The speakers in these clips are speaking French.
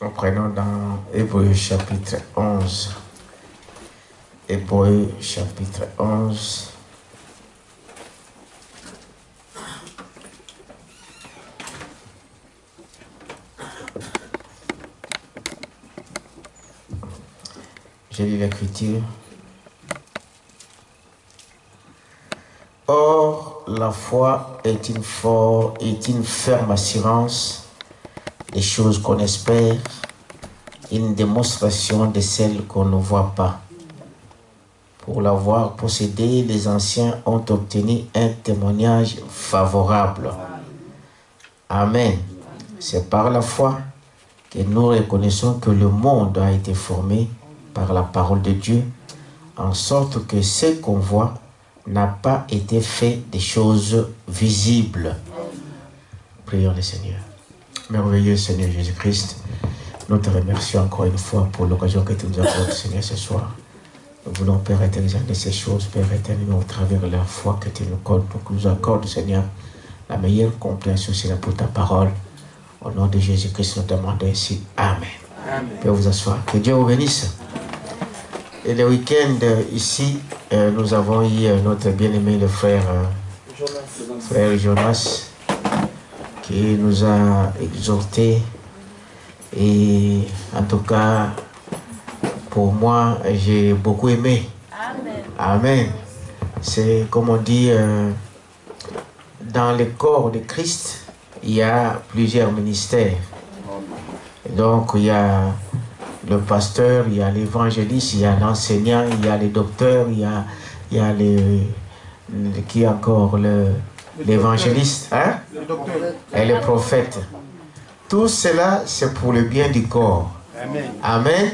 Nous prenons dans Hébreux chapitre 11. Hébreux chapitre 11. Je lis l'Écriture. Or, la foi est une ferme assurance des choses qu'on espère, une démonstration de celles qu'on ne voit pas. Pour l'avoir possédée, les anciens ont obtenu un témoignage favorable. Amen. C'est par la foi que nous reconnaissons que le monde a été formé par la parole de Dieu, en sorte que ce qu'on voit n'a pas été fait des choses visibles. Prions le Seigneur. Merveilleux Seigneur Jésus-Christ, nous te remercions encore une fois pour l'occasion que tu nous accordes, Seigneur, ce soir. Nous voulons, Père éternel, de ces choses, Père éternel, au travers de la foi que tu nous accordes, Seigneur, la meilleure compréhension, Seigneur, pour ta parole. Au nom de Jésus-Christ, nous demandons ainsi. Amen. Amen. Père, vous asseoir. Que Dieu vous bénisse. Et le week-end, ici, nous avons eu notre bien-aimé, le frère Jonas, qui nous a exhortés. Et en tout cas, pour moi, j'ai beaucoup aimé. Amen. Amen. C'est comme on dit, dans le corps de Christ, il y a plusieurs ministères. Donc, il y a le pasteur, il y a l'évangéliste, il y a l'enseignant, il y a le docteur, il y a qui encore l'évangéliste, hein? Et le prophète. Tout cela, c'est pour le bien du corps. Amen. Amen.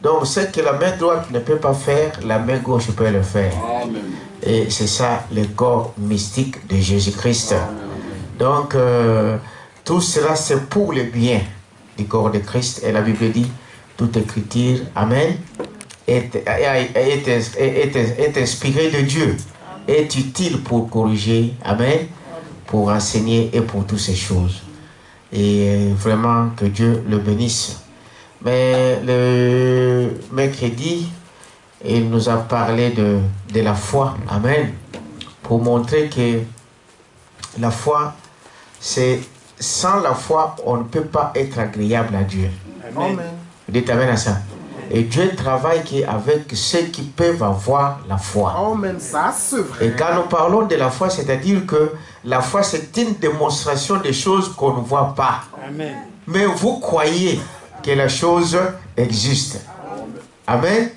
Donc, ce que la main droite ne peut pas faire, la main gauche peut le faire. Amen. Et c'est ça, le corps mystique de Jésus-Christ. Donc, tout cela, c'est pour le bien du corps de Christ. Et la Bible dit, toute écriture, Amen, est inspirée de Dieu, est utile pour corriger, Amen, pour enseigner et pour toutes ces choses. Et vraiment, que Dieu le bénisse. Mais le mercredi, il nous a parlé de la foi, Amen, pour montrer que la foi, c'est sans la foi, on ne peut pas être agréable à Dieu. Amen. Dites Amen à ça. Et Dieu travaille avec ceux qui peuvent avoir la foi. Amen. Ça, c'est vrai. Et quand nous parlons de la foi, c'est-à-dire que la foi, c'est une démonstration des choses qu'on ne voit pas. Amen. Mais vous croyez que la chose existe. Amen.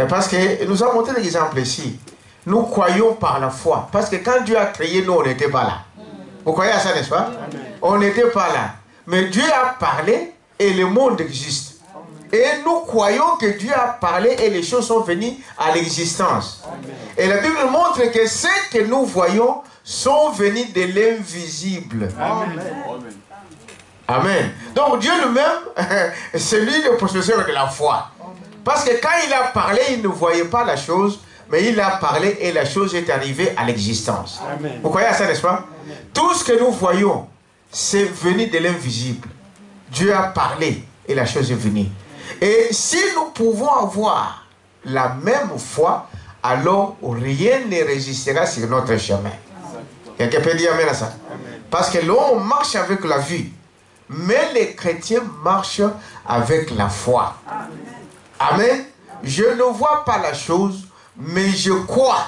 Parce que nous avons montré l'exemple ici. Nous croyons par la foi. Parce que quand Dieu a créé, nous, on n'était pas là. Vous croyez à ça, n'est-ce pas? Amen. On n'était pas là. Mais Dieu a parlé et le monde existe. Et nous croyons que Dieu a parlé et les choses sont venues à l'existence. Et la Bible montre que ce que nous voyons sont venus de l'invisible. Amen. Amen. Donc Dieu lui-même, c'est lui le possesseur de la foi. Parce que quand il a parlé, il ne voyait pas la chose, mais il a parlé et la chose est arrivée à l'existence. Vous croyez à ça, n'est-ce pas? Amen. Tout ce que nous voyons, c'est venu de l'invisible. Dieu a parlé et la chose est venue. Et si nous pouvons avoir la même foi, alors rien ne résistera sur notre chemin. Quelqu'un peut dire amen à ça? Amen. Parce que l'homme marche avec la vue, mais les chrétiens marchent avec la foi. Amen. Amen. Je ne vois pas la chose, mais je crois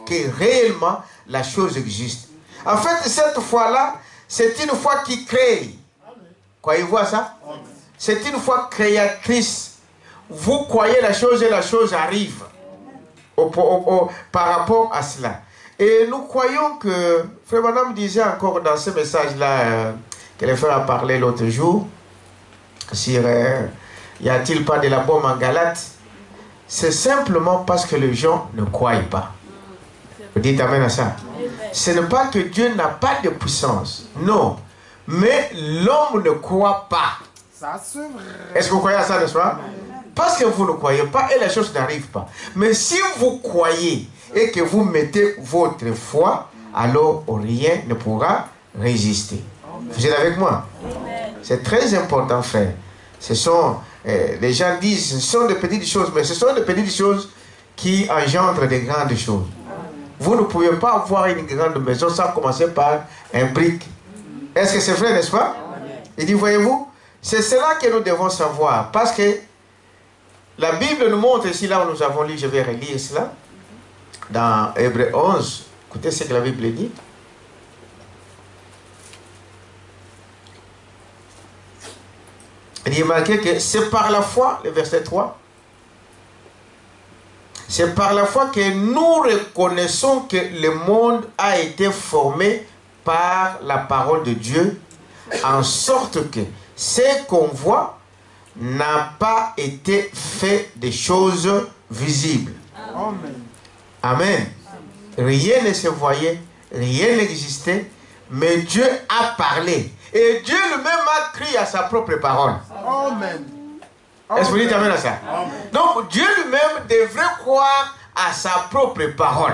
que réellement la chose existe. En fait, cette foi-là, c'est une foi qui crée. Croyez-vous à ça? C'est une foi créatrice. Vous croyez la chose et la chose arrive par rapport à cela. Et nous croyons que, Frère Madame disait encore dans ce message-là que le frère a parlé l'autre jour, sur y a-t-il pas de la bombe en Galate? C'est simplement parce que les gens ne croient pas. Vous dites amen à ça? Ce n'est pas que Dieu n'a pas de puissance. Non. Mais l'homme ne croit pas. Est-ce que vous croyez à ça, n'est-ce pas? Parce que vous ne croyez pas et les choses n'arrivent pas. Mais si vous croyez et que vous mettez votre foi, alors rien ne pourra résister. Vous êtes avec moi? C'est très important, frère. Ce sont, les gens disent, ce sont de petites choses, mais ce sont de petites choses qui engendrent des grandes choses. Vous ne pouvez pas avoir une grande maison sans commencer par un brick. Est-ce que c'est vrai, n'est-ce pas? Il dit, voyez-vous, c'est cela que nous devons savoir. Parce que la Bible nous montre ici, là où nous avons lu, je vais relire cela, dans Hébreux 11. Écoutez ce que la Bible dit. Il dit, remarquez que c'est par la foi, le verset 3, c'est par la foi que nous reconnaissons que le monde a été formé par la parole de Dieu, en sorte que ce qu'on voit n'a pas été fait des choses visibles. Amen. Amen. Rien ne se voyait, rien n'existait, mais Dieu a parlé. Et Dieu lui-même a crié à sa propre parole. Amen. Est-ce que vous dites amen à ça? Amen. Donc Dieu lui-même devrait croire à sa propre parole.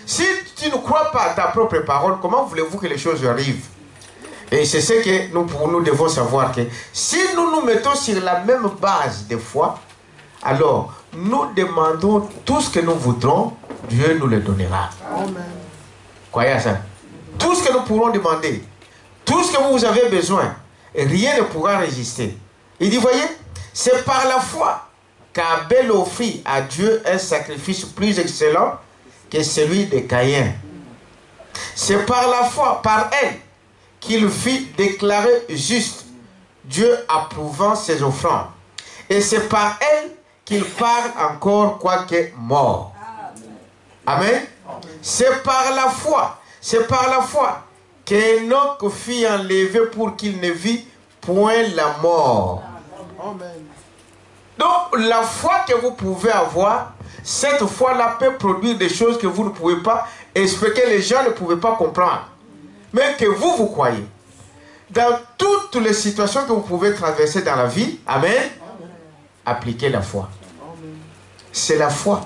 Si tu ne crois pas à ta propre parole, comment voulez-vous que les choses arrivent? Et c'est ce que nous devons savoir, que si nous nous mettons sur la même base de foi, alors nous demandons tout ce que nous voudrons, Dieu nous le donnera. Amen. Croyez à ça. Tout ce que nous pourrons demander, tout ce que vous avez besoin, rien ne pourra résister. Il dit, voyez, c'est par la foi qu'Abel offrit à Dieu un sacrifice plus excellent que celui de Caïn. C'est par la foi, par elle, qu'il fit déclarer juste, Dieu approuvant ses offrandes. Et c'est par elle qu'il parle encore quoique mort. Amen. C'est par la foi qu'Enoch fut enlevé pour qu'il ne vit point la mort. Amen. Donc la foi que vous pouvez avoir, cette foi-là peut produire des choses que vous ne pouvez pas expliquer, les gens ne pouvaient pas comprendre. Mais que vous croyez. Dans toutes les situations que vous pouvez traverser dans la vie, amen, appliquez la foi. C'est la foi.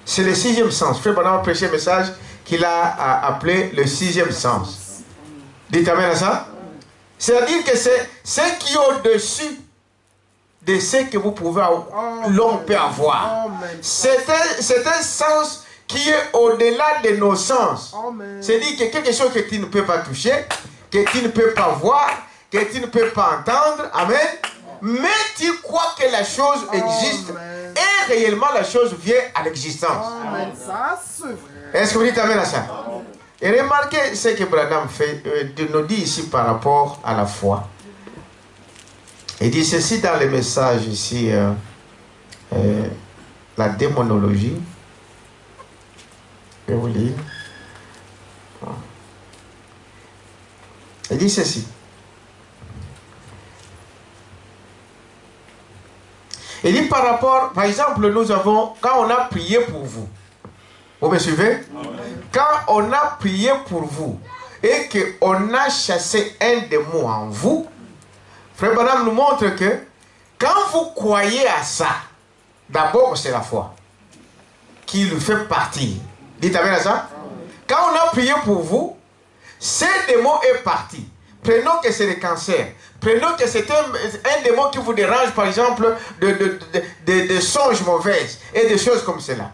C'est le sixième sens. Frère Branham a prêché un message qu'il a appelé le sixième sens. Dites amen à ça. C'est-à-dire que c'est ce qui est au-dessus de ce que vous pouvez, l'on peut avoir. C'est un sens qui est au-delà de nos sens. C'est-à-dire que quelque chose que tu ne peux pas toucher, que tu ne peux pas voir, que tu ne peux pas entendre. Amen. Mais tu crois que la chose existe et réellement la chose vient à l'existence. Est-ce que vous dites amen à ça? Et remarquez ce que Branham fait, nous dit ici par rapport à la foi. Il dit ceci dans le message ici, la démonologie. Je vais vous lire. Il dit ceci. Il dit par rapport, par exemple, nous avons, quand on a prié pour vous, vous me suivez? Amen. Quand on a prié pour vous et qu'on a chassé un démon en vous, Frère Branham nous montre que quand vous croyez à ça, d'abord c'est la foi qui le fait partir. Dites amen à ça? Quand on a prié pour vous, ce démon est parti. Prenons que c'est le cancer. Prenons que c'est un démon qui vous dérange, par exemple, de songes mauvaises et des choses comme cela.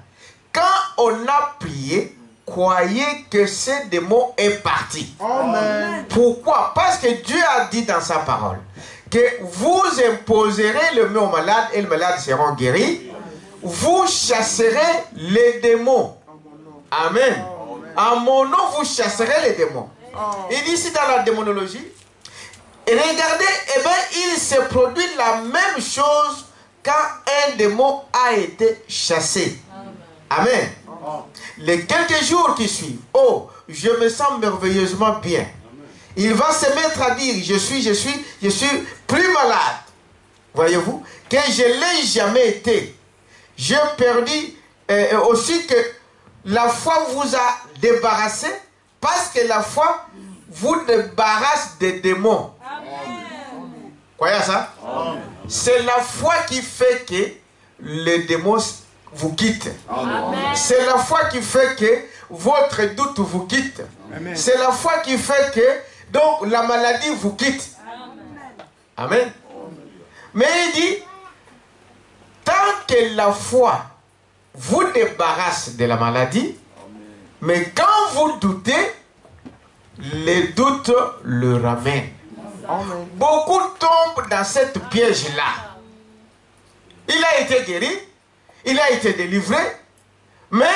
Quand on a prié, croyez que ce démon est parti. Amen. Pourquoi? Parce que Dieu a dit dans sa parole que vous imposerez le main au malade et le malade sera guéri. Vous chasserez les démons. Amen. En mon nom, vous chasserez les démons. Il dit ici dans la démonologie, et regardez, eh bien, il se produit la même chose quand un démon a été chassé. Amen. Les quelques jours qui suivent, oh, je me sens merveilleusement bien. Il va se mettre à dire, je suis plus malade. Voyez-vous, que je ne l'ai jamais été. J'ai perdu aussi que la foi vous a débarrassé, parce que la foi vous débarrasse des démons. Croyez ça? C'est la foi qui fait que les démons vous quittent. C'est la foi qui fait que votre doute vous quitte. C'est la foi qui fait que donc la maladie vous quitte. Amen. Mais il dit, tant que la foi vous débarrasse de la maladie, mais quand vous doutez, les doutes le ramènent. Beaucoup tombent dans cette piège-là. Il a été guéri, il a été délivré, mais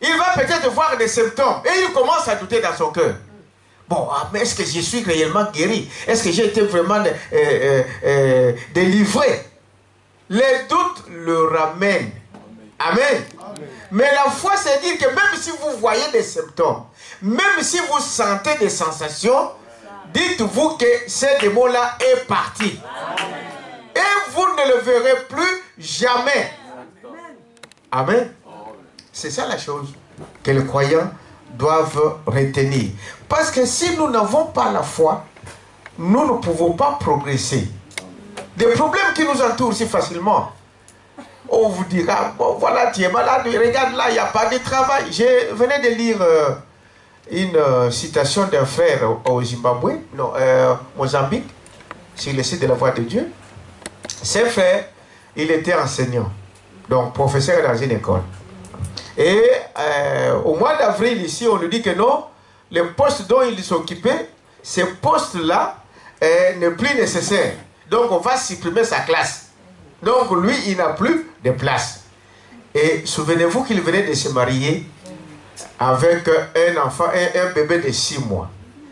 il va peut-être voir des symptômes et il commence à douter dans son cœur. Bon, mais est-ce que je suis réellement guéri? Est-ce que j'ai été vraiment délivré? Les doutes le ramènent. Amen. Mais la foi, c'est dire que même si vous voyez des symptômes, même si vous sentez des sensations, dites-vous que ce démon-là est parti. Et vous ne le verrez plus jamais. Amen. C'est ça la chose que les croyants doivent retenir. Parce que si nous n'avons pas la foi, nous ne pouvons pas progresser. Des problèmes qui nous entourent si facilement. On vous dira, bon voilà, tu es malade, regarde là, il n'y a pas de travail. Je venais de lire une citation d'un frère au Zimbabwe, non, Mozambique, sur le site de la Voix de Dieu. Ce frère, il était enseignant, donc professeur dans une école. Et au mois d'avril, ici, on nous dit que non, le poste dont il s'occupait, ce poste-là n'est plus nécessaire. Donc, on va supprimer sa classe. Donc, lui, il n'a plus de place. Et souvenez-vous qu'il venait de se marier avec un enfant, un bébé de 6 mois.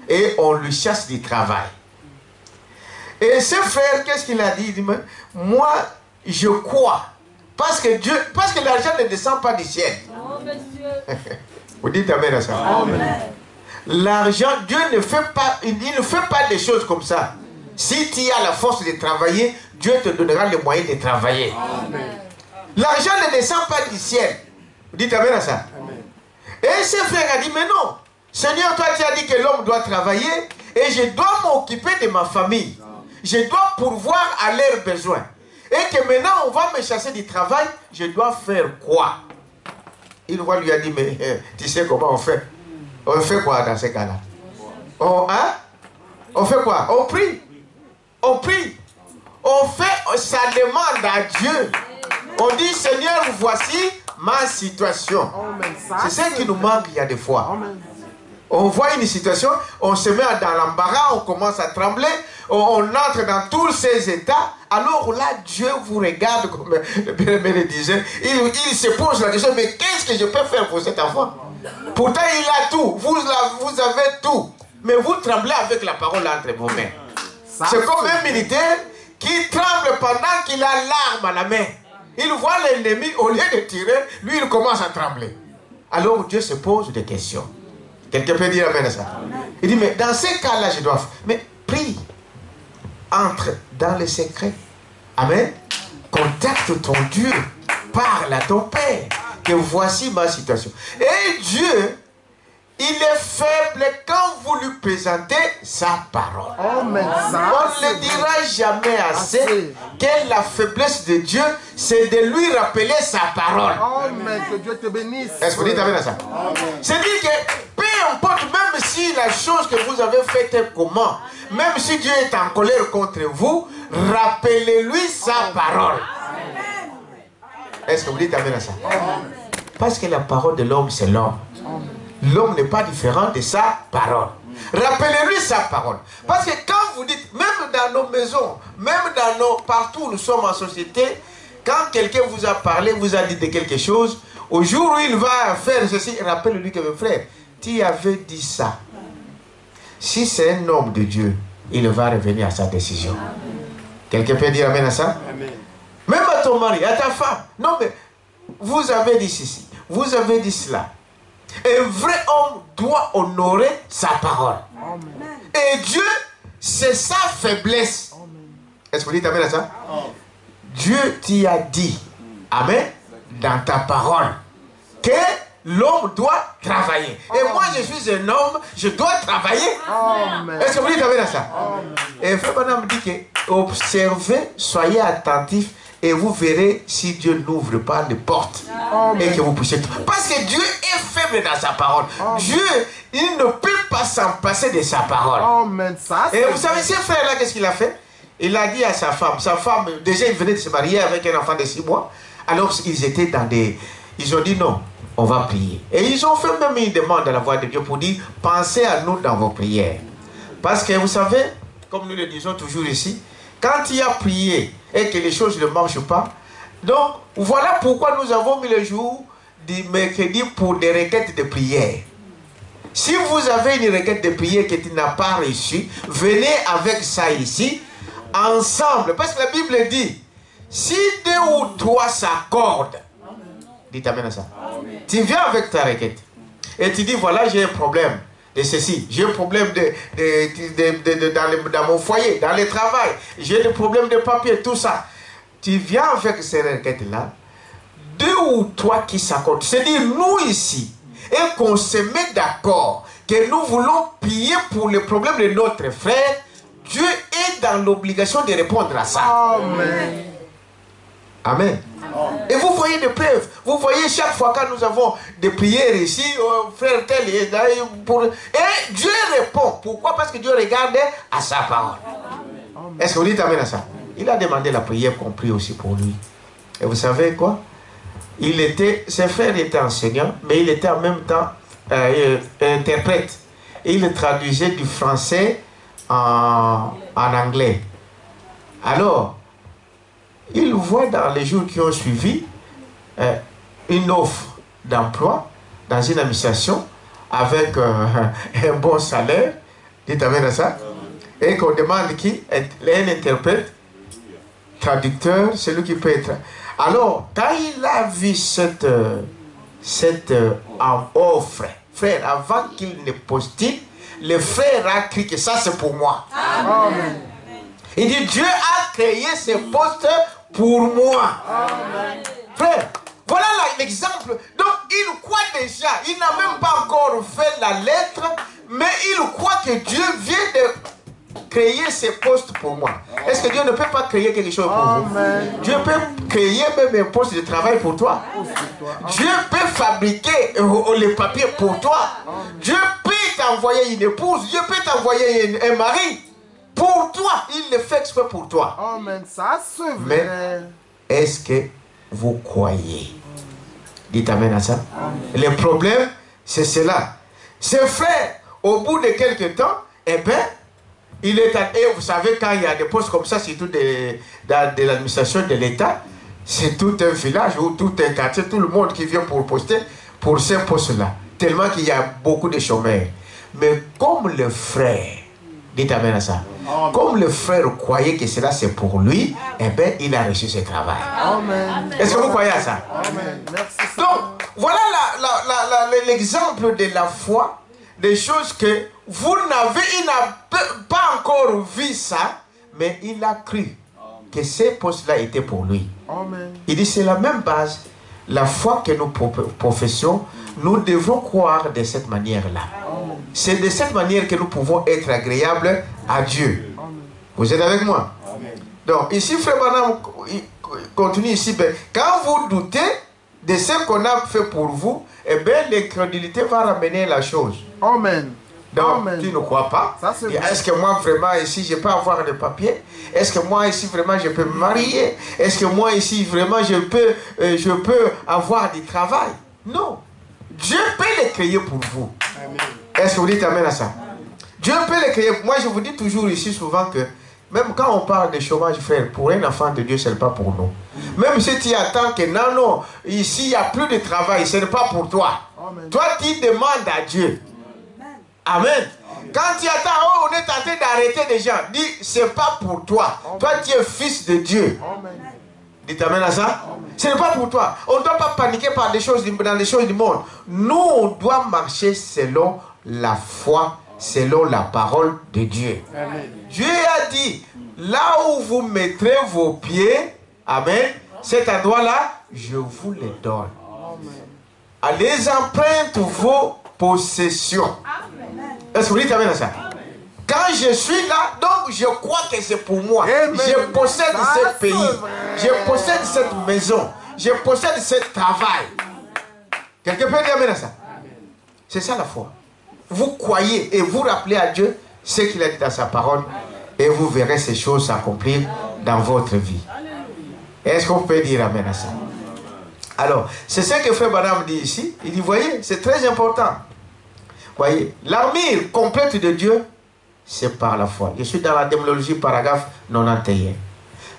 Et on lui chasse du travail. Et ce frère, qu'est-ce qu'il a dit? Il dit, moi, je crois. Parce que Dieu, parce que l'argent ne descend pas du ciel. Oh, vous dites amen à ça. Amen. L'argent, Dieu ne fait pas, il ne fait pas des choses comme ça. Si tu as la force de travailler, Dieu te donnera les moyens de travailler. L'argent ne descend pas du ciel. Vous dites amen à ça. Amen. Et ce frère a dit, mais non, Seigneur, toi tu as dit que l'homme doit travailler et je dois m'occuper de ma famille. Je dois pourvoir à leurs besoins. Et que maintenant on va me chasser du travail, je dois faire quoi? Il lui a dit, mais tu sais comment on fait? On fait quoi dans ces cas-là? On fait quoi? On prie. On prie. On fait sa demande à Dieu. On dit, Seigneur, voici ma situation. C'est ce qui nous manque il y a des fois. On voit une situation, on se met dans l'embarras, on commence à trembler, on entre dans tous ces états. Alors là, Dieu vous regarde, comme le bien-aimé le disait, il se pose la question, mais qu'est-ce que je peux faire pour cet enfant? Pourtant, il a tout, vous avez tout, mais vous tremblez avec la parole entre vos mains. C'est comme un militaire qui tremble pendant qu'il a l'arme à la main. Il voit l'ennemi, au lieu de tirer, lui il commence à trembler. Alors Dieu se pose des questions. Quelqu'un peut dire amen à ça? Il dit, mais dans ces cas-là, je dois... Mais prie. Entre dans le secret. Amen. Contacte ton Dieu. Parle à ton Père. Que voici ma situation. Et Dieu, il est faible quand vous lui présentez sa parole. Amen. On ne dira jamais assez que la faiblesse de Dieu, c'est de lui rappeler sa parole. Amen. Que Dieu te bénisse. Est-ce que vous dites amen à ça? C'est-à-dire que peu importe, même si la chose que vous avez faite est comment, même si Dieu est en colère contre vous, rappelez-lui sa parole. Est-ce que vous dites amen à ça? Parce que la parole de l'homme, c'est l'homme. L'homme n'est pas différent de sa parole. Rappelez-lui sa parole. Parce que quand vous dites, même dans nos maisons, même dans nos... Partout où nous sommes en société, quand quelqu'un vous a parlé, vous a dit de quelque chose, au jour où il va faire ceci, rappelez-lui que mon frère, tu avais dit ça. Si c'est un homme de Dieu, il va revenir à sa décision. Quelqu'un peut dire amen à ça? Amen. Même à ton mari, à ta femme. Non mais, vous avez dit ceci, vous avez dit cela. Un vrai homme doit honorer sa parole. Amen. Et Dieu, c'est sa faiblesse. Est-ce que vous dites amen à ça? Amen. Dieu t'y a dit, amen, dans ta parole, que l'homme doit travailler. Et moi, je suis un homme, je dois travailler. Est-ce que vous dites amen à ça? Amen. Et Frère Branham dit que observez, soyez attentifs. Et vous verrez si Dieu n'ouvre pas les portes. Amen. Et que vous puissiez... Parce que Dieu est faible dans sa parole. Amen. Dieu, il ne peut pas s'en passer de sa parole. Amen. Ça, et vous savez, ce frère-là, qu'est-ce qu'il a fait? il a dit à sa femme, déjà il venait de se marier avec un enfant de 6 mois, alors ils étaient dans des... Ils ont dit non, on va prier. Et ils ont fait même une demande à la voix de Dieu pour dire, pensez à nous dans vos prières. Parce que vous savez, comme nous le disons toujours ici, quand il y a prié et que les choses ne marchent pas, donc voilà pourquoi nous avons mis le jour du mercredi pour des requêtes de prière. Si vous avez une requête de prière que tu n'as pas reçue, venez avec ça ici, ensemble. Parce que la Bible dit, si 2 ou 3 s'accordent, dites amen à ça. Amen. Tu viens avec ta requête et tu dis, voilà, j'ai un problème de ceci, j'ai un problème dans mon foyer, dans le travail, j'ai des problèmes de papier, tout ça. Tu viens avec ces requêtes-là, 2 ou 3 qui s'accordent, c'est-à-dire nous ici, et qu'on se met d'accord que nous voulons prier pour le problème de notre frère, Dieu est dans l'obligation de répondre à ça. Amen. Amen. Et vous voyez des preuves. Vous voyez chaque fois quand nous avons des prières ici, frère tel et Dieu répond. Pourquoi? Parce que Dieu regarde à sa parole. Est-ce que vous dites amen à ça? Il a demandé la prière qu'on prie aussi pour lui. Et vous savez quoi? Ses frères étaient enseignants, mais il était en même temps interprète. Et il traduisait du français en anglais. Alors, il voit dans les jours qui ont suivi une offre d'emploi dans une administration avec un bon salaire. Dites amen à ça. Et qu'on demande qui? Un interprète, traducteur, celui qui peut être. Alors, quand il a vu cette offre, frère, avant qu'il ne postule, le frère a crié que ça c'est pour moi. Amen. Il dit, Dieu a créé ce poste pour moi. Amen. Frère, voilà l'exemple. Donc, il croit déjà. Il n'a même pas encore fait la lettre, mais il croit que Dieu vient de créer ce poste pour moi. Est-ce que Dieu ne peut pas créer quelque chose pour Amen. Vous? Dieu peut créer même un poste de travail pour toi. Dieu peut fabriquer les papiers pour toi. Dieu peut t'envoyer une épouse. Dieu peut t'envoyer un mari. Pour toi, il le fait exprès pour toi. Amen, ça c'est vrai. Mais est-ce que vous croyez? Dites amen à ça. Amen. Le problème, c'est cela. Ce frère, au bout de quelques temps, eh bien, il est et vous savez, quand il y a des postes comme ça, surtout de l'administration de l'État, c'est tout un village ou tout un quartier, tout le monde qui vient pour poster pour ces postes-là. Tellement qu'il y a beaucoup de chômeurs. Mais comme le frère, dites amen à ça. Amen. Comme le frère croyait que cela c'est pour lui, eh bien, il a reçu ce travail. Est-ce que vous croyez à ça? Amen. Merci. Donc, voilà l'exemple de la foi, des choses que il n'a pas encore vu ça, mais il a cru que ces postes-là étaient pour lui. Amen. Il dit, c'est la même base, la foi que nous professons, nous devons croire de cette manière-là. C'est de cette manière que nous pouvons être agréables à Dieu. Amen. Vous êtes avec moi? Amen. Donc, ici, Frère Branham continue ici. Ben, quand vous doutez de ce qu'on a fait pour vous, eh bien, l'incrédulité va ramener la chose. Amen. Donc, Amen. Tu ne crois pas? Est-ce que moi, vraiment, ici, je peux avoir des papiers? Est-ce que moi, ici, vraiment, je peux me marier? Est-ce que moi, ici, vraiment, je peux avoir du travail? Non. Dieu peut les créer pour vous. Amen. Est-ce que vous dites amen à ça? Dieu peut les créer. Moi, je vous dis toujours ici souvent que même quand on parle de chômage, frère, pour un enfant de Dieu, ce n'est pas pour nous. Même si tu attends que non, ici, il n'y a plus de travail, ce n'est pas pour toi. Amen. Toi, tu demandes à Dieu. Amen. Amen. Quand tu attends, on est en train d'arrêter des gens, dis, ce n'est pas pour toi. Amen. Toi, tu es fils de Dieu. Amen. Dites amen à ça. Amen. Ce n'est pas pour toi. On ne doit pas paniquer par des choses, dans les choses du monde. Nous, on doit marcher selon la foi, selon la parole de Dieu. Amen. Dieu a dit, là où vous mettrez vos pieds, amen, cet endroit-là, je vous le donne. Amen. Allez emprunter vos possessions. Est-ce que vous dites amen à ça? Amen. Quand je suis là, donc je crois que c'est pour moi. Amen. Je possède ce pays. Je possède cette maison. Je possède ce travail. Quelqu'un peut dire amen à ça? C'est ça la foi. Vous croyez et vous rappelez à Dieu ce qu'il a dit dans sa parole. Et vous verrez ces choses s'accomplir dans votre vie. Est-ce qu'on peut dire amen à ça? Alors, c'est ce que Frère Branham dit ici. Il dit, voyez, c'est très important. Voyez, l'armure complète de Dieu, c'est par la foi. Je suis dans la démonologie, paragraphe 91.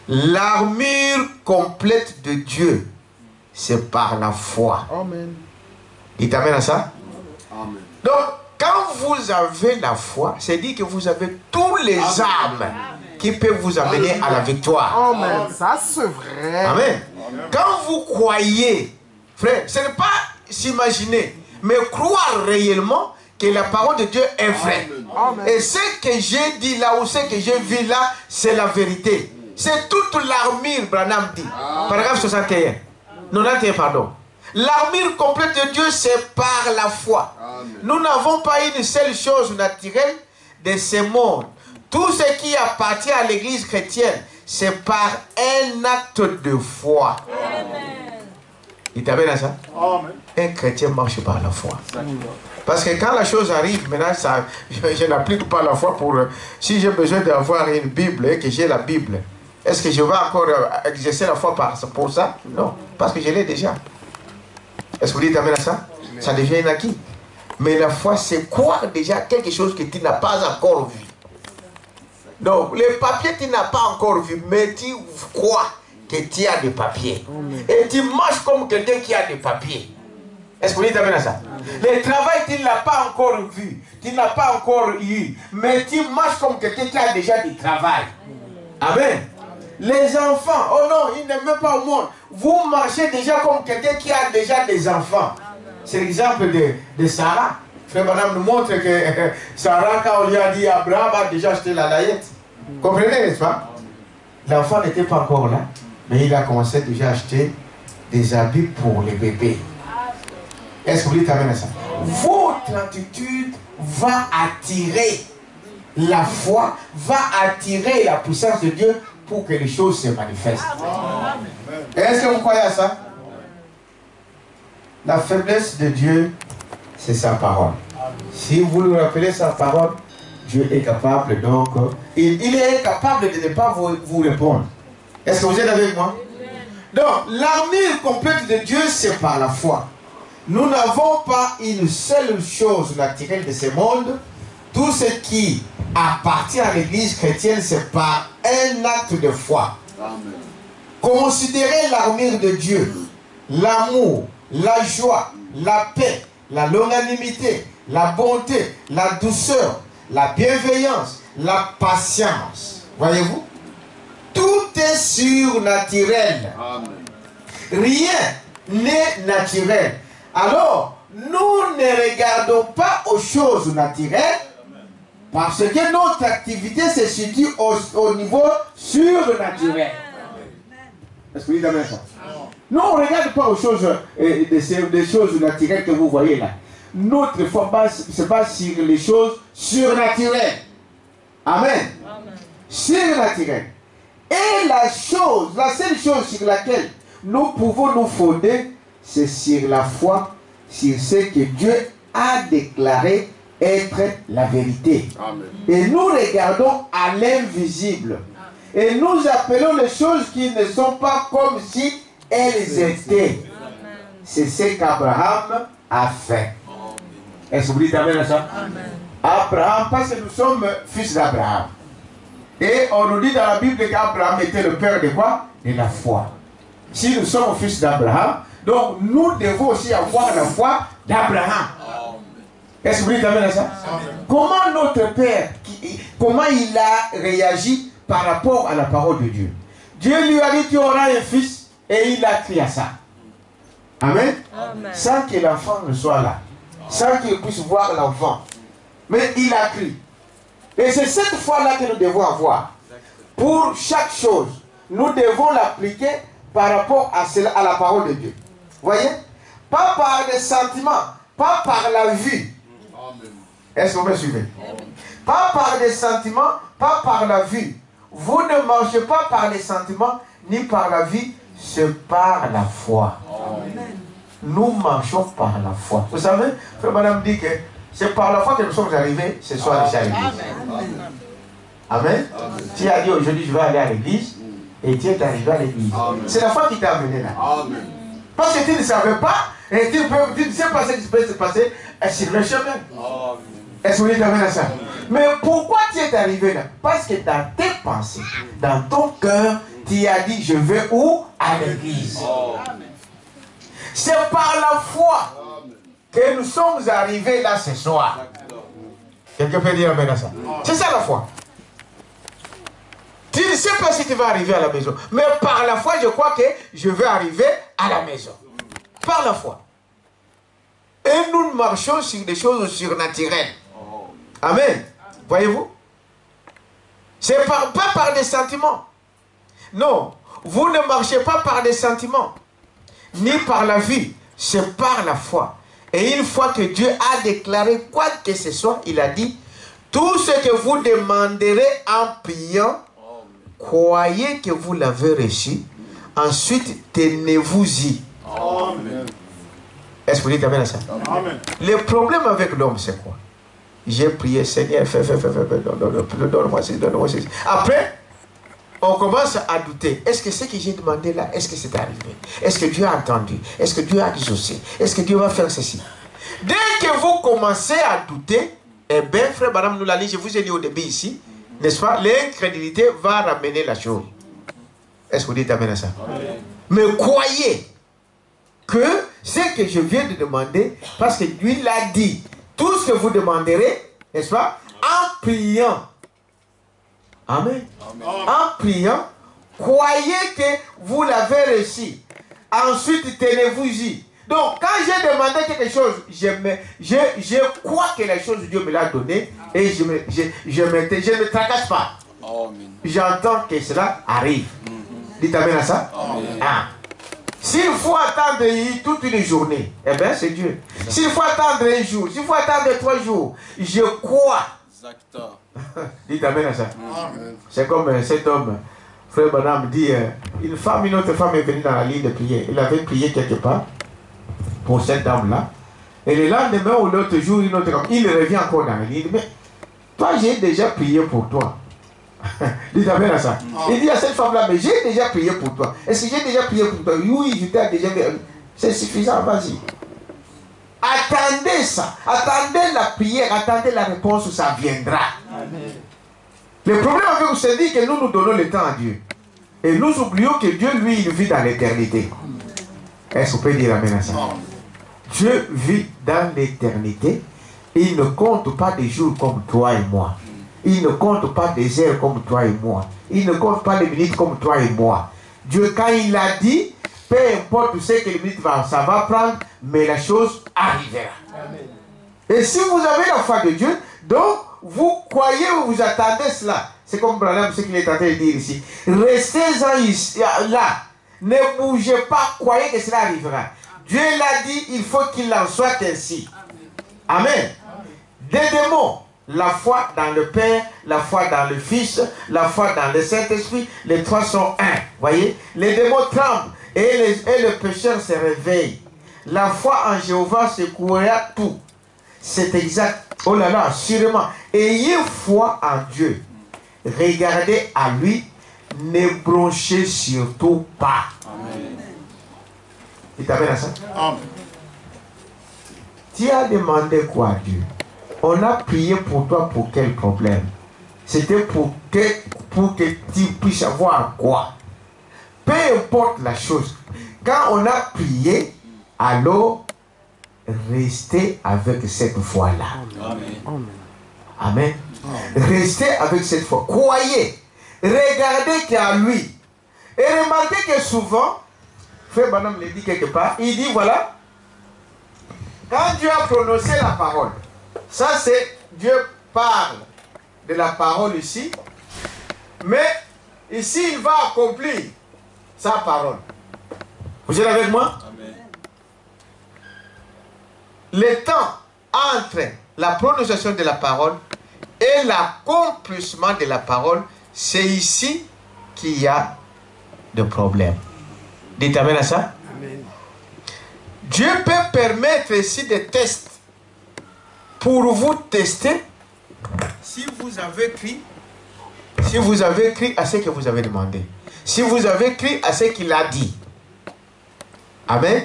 L'armure complète de Dieu, c'est par la foi. Amen. Il t'amène à ça? Amen. Donc, quand vous avez la foi, c'est dit que vous avez tous les armes qui peuvent vous amener à la victoire. Amen. Ça, c'est vrai. Amen. Quand vous croyez, frère, ce n'est pas s'imaginer, mais croire réellement que la parole de Dieu est vraie. Amen. Et ce que j'ai dit là, ou ce que j'ai vu là, c'est la vérité. C'est toute l'armure, Branham dit. Paragraphe 61. 91, pardon. L'armure complète de Dieu, c'est par la foi. Amen. Nous n'avons pas une seule chose naturelle de ce monde. Tout ce qui appartient à l'église chrétienne, c'est par un acte de foi. Amen. Il t'amène à ça? Amen. Un chrétien marche par la foi. Parce que quand la chose arrive, maintenant, ça, je n'applique pas la foi pour... si j'ai besoin d'avoir une Bible et que j'ai la Bible, est-ce que je vais encore exercer la foi pour ça? Non, parce que je l'ai déjà. Est-ce que vous dites amen à ça? Ça devient un acquis. Mais la foi, c'est croire déjà quelque chose que tu n'as pas encore vu. Donc, les papiers, tu n'as pas encore vu, mais tu crois que tu as des papiers. Et tu marches comme quelqu'un qui a des papiers. Est-ce que vous dites amen à ça? Le travail, tu ne l'as pas encore vu, tu n'as pas encore eu, mais tu marches comme quelqu'un qui a déjà du travail. Amen. Les enfants, oh non, ils n'aiment même pas au monde. Vous marchez déjà comme quelqu'un qui a déjà des enfants. C'est l'exemple de Sarah. Frère Madame nous montre que Sarah, quand on lui a dit Abraham a déjà acheté la layette. Comprenez, n'est-ce pas? L'enfant n'était pas encore là, mais il a commencé déjà à acheter des habits pour les bébés. Est-ce que vous dites amen à ça? Votre attitude va attirer la foi, va attirer la puissance de Dieu pour que les choses se manifestent. Est-ce que vous croyez à ça? La faiblesse de Dieu, c'est sa parole. Si vous lui rappelez sa parole, Dieu est capable, donc, il est capable de ne pas vous répondre. Est-ce que vous êtes avec moi? Donc, l'armure complète de Dieu, c'est par la foi. Nous n'avons pas une seule chose naturelle de ce monde. Tout ce qui appartient à l'église chrétienne, c'est par un acte de foi. Amen. Considérez l'armure de Dieu, l'amour, la joie, la paix, la longanimité, la bonté, la douceur, la bienveillance, la patience. Voyez-vous? Tout est surnaturel. Amen. Rien n'est naturel. Alors, nous ne regardons pas aux choses naturelles parce que notre activité se situe au niveau surnaturel. Est-ce que vous dites amen ça? Nous, on ne regarde pas aux choses, des choses naturelles que vous voyez là. Notre foi se base sur les choses surnaturelles. Amen. Surnaturelles. Et la seule chose sur laquelle nous pouvons nous fonder, c'est sur la foi, sur ce que Dieu a déclaré être la vérité. Amen. Et nous regardons à l'invisible. Et nous appelons les choses qui ne sont pas comme si elles étaient. C'est ce qu'Abraham a fait. Est-ce que vous dites amen à ça? Abraham, parce que nous sommes fils d'Abraham. Et on nous dit dans la Bible qu'Abraham était le père de quoi? De la foi. Si nous sommes fils d'Abraham, donc nous devons aussi avoir la foi d'Abraham. Est-ce que vous dites amen à ça? Comment notre père, comment il a réagi par rapport à la parole de Dieu? Dieu lui a dit tu auras un fils et il a crié à ça. Amen. Sans que l'enfant ne soit là. Sans qu'il puisse voir l'enfant. Mais il a crié. Et c'est cette foi-là que nous devons avoir. Pour chaque chose, nous devons l'appliquer par rapport à la parole de Dieu. Voyez? Pas par les sentiments, pas par la vue. Est-ce que vous me suivez? Pas par des sentiments, pas par la vue. Vous ne marchez pas par les sentiments, ni par la vue, c'est par la foi. Amen. Nous marchons par la foi. Vous savez, Frère Madame dit que c'est par la foi que nous sommes arrivés ce soir ici à l'église. Amen. Tu as dit aujourd'hui je vais aller à l'église et tu es arrivé à l'église. C'est la foi qui t'a amené là. Amen. Parce que tu ne savais pas et tu ne sais pas ce qui peut se passer sur le chemin. Est-ce que vous êtes à ça? Mais pourquoi tu es arrivé là? Parce que dans tes pensées, dans ton cœur, tu as dit je vais où? À l'église. C'est par la foi que nous sommes arrivés là ce soir. Quelqu'un peut dire amen à ça? C'est ça la foi. Tu ne sais pas si tu vas arriver à la maison. Mais par la foi, je crois que je vais arriver à la maison. Par la foi. Et nous marchons sur des choses surnaturelles. Amen. Voyez-vous? C'est pas par des sentiments. Non. Vous ne marchez pas par des sentiments. Ni par la vue. C'est par la foi. Et une fois que Dieu a déclaré quoi que ce soit, il a dit, tout ce que vous demanderez en priant, croyez que vous l'avez reçu. Ensuite, tenez-vous-y. Est-ce que vous dites amen à ça? Amen. Le problème avec l'homme, c'est quoi? J'ai prié, Seigneur, donne-moi ceci, donne-moi ceci. Après, on commence à douter. Est-ce que ce que j'ai demandé là, est-ce que c'est arrivé? Est-ce que Dieu a entendu? Est-ce que Dieu a exaucé? Est-ce que Dieu va faire ceci? Dès que vous commencez à douter, eh bien, frère Madame nous l'a dit, je vous ai dit au début ici, n'est-ce pas? L'incrédulité va ramener la chose. Est-ce que vous dites amen à ça? Amen. Mais croyez que ce que je viens de demander, parce que lui l'a dit, tout ce que vous demanderez, n'est-ce pas? En priant. Amen. Amen. En priant, croyez que vous l'avez reçu. Ensuite, tenez-vous-y. Donc, quand j'ai demandé quelque chose, je crois que la chose, Dieu me l'a donné et je ne tracasse pas. J'entends que cela arrive. Dites amen à ça. Ah. S'il faut attendre toute une journée, eh bien c'est Dieu. S'il faut attendre un jour, s'il faut attendre 3 jours, je crois. Dites amen à ça. C'est comme cet homme, frère Branham dit, une autre femme est venue dans la ligne de prière. Il avait prié quelque part pour cette dame-là. Et le lendemain ou l'autre jour, il revient encore dans la ligne. Mais toi, j'ai déjà prié pour toi. Dites amen à ça. Il dit à cette femme-là, mais j'ai déjà prié pour toi. Est-ce que j'ai déjà prié pour toi? Oui, je t'ai déjà prié. C'est suffisant, vas-y. Attendez ça. Attendez la prière, attendez la réponse, ça viendra. Amen. Le problème avec vous, c'est dit que nous donnons le temps à Dieu. Et nous oublions que Dieu, lui, il vit dans l'éternité. Est-ce qu'on peut dire amen à ça? Dieu vit dans l'éternité. Il ne compte pas des jours comme toi et moi. Il ne compte pas des heures comme toi et moi. Il ne compte pas les minutes comme toi et moi. Dieu, quand il a dit, peu importe ce que les minutes ça va prendre, mais la chose arrivera. Amen. Et si vous avez la foi de Dieu, donc vous croyez ou vous attendez cela. C'est comme Branham, ce qu'il est en train de dire ici. Restez-en là. Ne bougez pas, croyez que cela arrivera. Dieu l'a dit, il faut qu'il en soit ainsi. Amen. Des démons. La foi dans le Père, la foi dans le Fils, la foi dans le Saint-Esprit, les trois sont un. Voyez, les démons tremblent et le pécheur se réveille. La foi en Jéhovah secourira tout. C'est exact. Oh là là, sûrement. Ayez foi en Dieu. Regardez à lui. Ne bronchez surtout pas. Amen. Tu t'amènes à ça? Amen. Tu as demandé quoi à Dieu? On a prié pour toi pour quel problème? C'était pour que tu puisses avoir quoi? Peu importe la chose. Quand on a prié, alors restez avec cette foi-là. Amen. Amen. Restez avec cette foi. Croyez. Regardez qu'à lui. Et remarquez que souvent, Frère Branham le dit quelque part, il dit voilà, quand Dieu a prononcé la parole, ça c'est Dieu parle de la parole ici, mais ici il va accomplir sa parole. Vous êtes avec moi? Amen. Le temps entre la prononciation de la parole et l'accomplissement de la parole, c'est ici qu'il y a de problèmes. Dites amen à ça? Amen. Dieu peut permettre ici des tests pour vous tester si vous avez cru Si vous avez cru à ce que vous avez demandé. Si vous avez cru à ce qu'il a dit. Amen.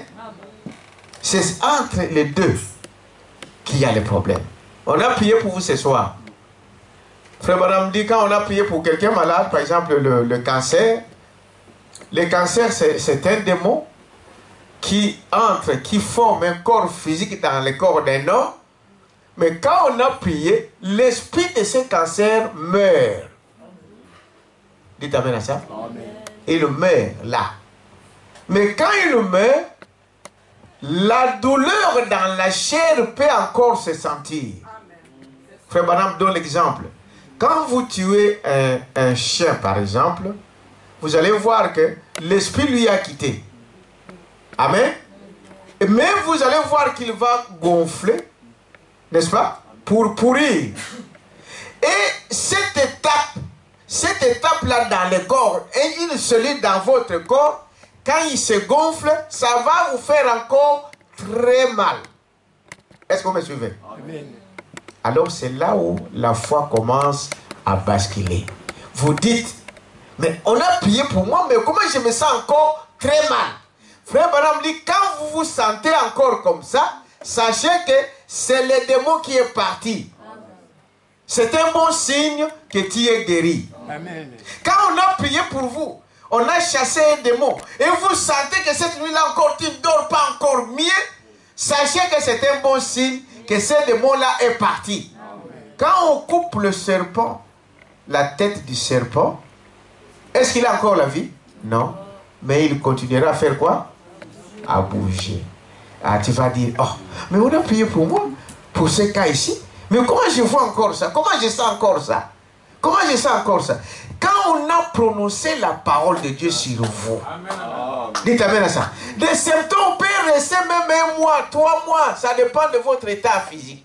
C'est entre les deux qu'il y a le problème. On a prié pour vous ce soir. Frère Madame dit, quand on a prié pour quelqu'un malade, par exemple le cancer, le cancer c'est un démon qui entre, qui forme un corps physique dans le corps d'un homme. Mais quand on a prié, l'esprit de ce cancer meurt. Dites amen à ça. Amen. Il meurt là. Mais quand il meurt, la douleur dans la chair peut encore se sentir. Frère Branham donne l'exemple. Quand vous tuez un chien, par exemple, vous allez voir que l'esprit lui a quitté. Amen. Mais vous allez voir qu'il va gonfler, n'est-ce pas, pour pourrir. Et cette étape-là dans le corps, et une cellule dans votre corps, quand il se gonfle, ça va vous faire encore très mal. Est-ce que vous me suivez? Amen. Alors c'est là où la foi commence à basculer. Vous dites, mais on a prié pour moi, mais comment je me sens encore très mal? Frère Branham dit, quand vous vous sentez encore comme ça, sachez que c'est le démon qui est parti. C'est un bon signe que tu es guéri. Amen. Quand on a prié pour vous, on a chassé un démon, et vous sentez que cette nuit-là encore, tu ne dors pas encore mieux, sachez que c'est un bon signe que ce démon-là est parti. Amen. Quand on coupe le serpent, la tête du serpent, est-ce qu'il a encore la vie? Non. Mais il continuera à faire quoi? À bouger. Ah, tu vas dire, oh, mais on a prié pour moi, pour ce cas ici. Mais comment je vois encore ça? Comment je sens encore ça? Comment je sens encore ça? Quand on a prononcé la parole de Dieu sur vous, amen. Dites amen à ça. Des symptômes peuvent rester même 1 mois, 3 mois, ça dépend de votre état physique.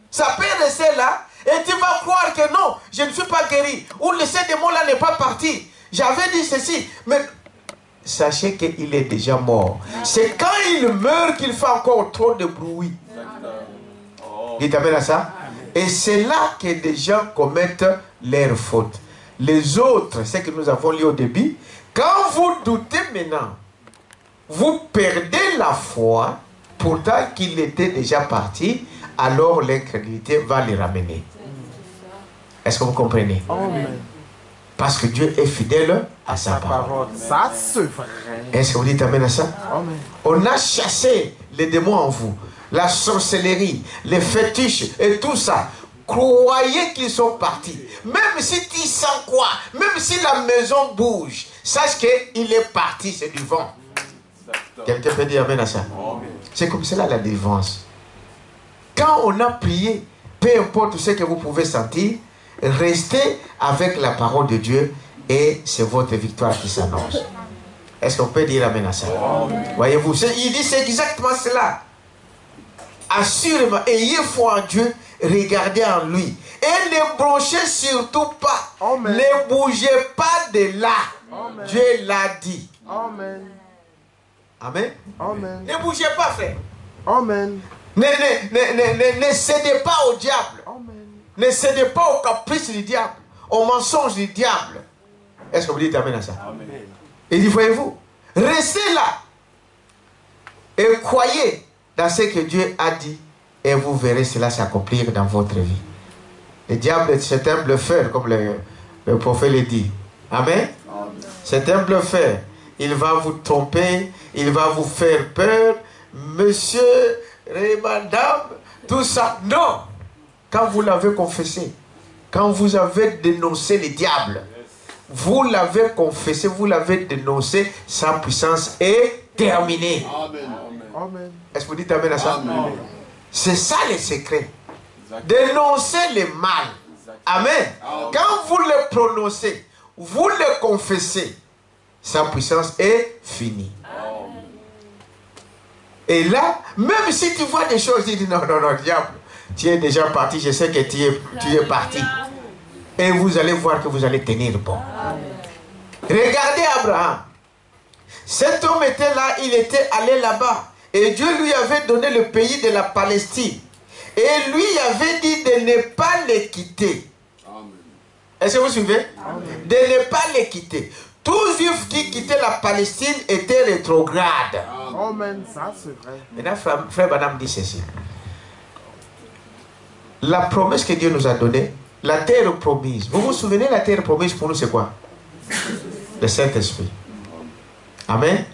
Ça peut rester là, et tu vas croire que non, je ne suis pas guéri, ou ce démon-là n'est pas parti. J'avais dit ceci, mais sachez qu'il est déjà mort. C'est quand il meurt qu'il fait encore trop de bruit. Dites amen à ça. Et c'est là que des gens commettent leurs fautes. Les autres, ce que nous avons lu au début, quand vous doutez maintenant, vous perdez la foi, pourtant qu'il était déjà parti, alors l'incrédulité va les ramener. Est-ce que vous comprenez? Amen. Parce que Dieu est fidèle à sa parole. Ça, c'est vrai. Est-ce que vous dites amen à ça? Amen. On a chassé les démons en vous, la sorcellerie, les fétiches et tout ça. Croyez qu'ils sont partis. Même si tu sens quoi, même si la maison bouge, sache qu'il est parti, c'est du vent. Quelqu'un peut dire amen à ça? C'est comme cela la délivrance. Quand on a prié, peu importe ce que vous pouvez sentir, restez avec la parole de Dieu et c'est votre victoire qui s'annonce. Est-ce qu'on peut dire amen à ça? Voyez-vous, il dit c'est exactement cela. Assurément, ayez foi en Dieu, regardez en lui. Et ne branchez surtout pas. Amen. Ne bougez pas de là. Amen. Dieu l'a dit. Amen. Amen. Amen. Ne bougez pas, frère. Amen. Ne cédez pas au diable. Amen. Ne cédez pas au caprice du diable, au mensonge du diable. Est-ce que vous dites amen à ça? Amen. Et dit, voyez-vous, restez là et croyez dans ce que Dieu a dit et vous verrez cela s'accomplir dans votre vie. Le diable, c'est un bluffeur, comme le prophète le dit. Amen. C'est un bluffeur. Il va vous tromper, il va vous faire peur. Monsieur et madame, tout ça. Non. Quand vous l'avez confessé, quand vous avez dénoncé le diable, vous l'avez confessé, vous l'avez dénoncé, sa puissance est terminée. Amen. Amen. Est-ce que vous dites amen à ça? C'est ça le secret. Dénoncer le mal. Amen. Quand vous le prononcez, vous le confessez, sa puissance est finie. Et là, même si tu vois des choses, tu dis non, diable, tu es déjà parti, je sais que tu es parti. Et vous allez voir que vous allez tenir bon. Regardez Abraham. Cet homme était là, il était allé là-bas. Et Dieu lui avait donné le pays de la Palestine. Et lui avait dit de ne pas les quitter. Est-ce que vous suivez? de ne pas les quitter. Tout juif qui quittait la Palestine était rétrograde. Amen. Ça, c'est vrai. Maintenant, frère Branham dit ceci. La promesse que Dieu nous a donnée, la terre promise. Vous vous souvenez, la terre promise pour nous, c'est quoi? Le Saint-Esprit. Amen.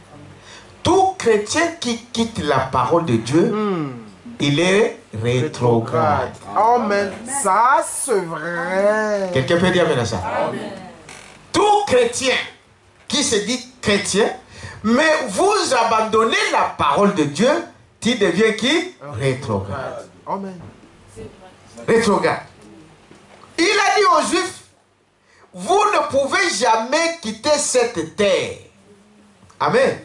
Tout chrétien qui quitte la parole de Dieu, il est rétrograde. Amen. Ça, c'est vrai. Quelqu'un peut dire maintenant ça? Amen. Tout chrétien qui se dit chrétien, mais vous abandonnez la parole de Dieu, tu deviens qui? Rétrograde. Amen. Rétrograde. Il a dit aux Juifs, vous ne pouvez jamais quitter cette terre. Amen.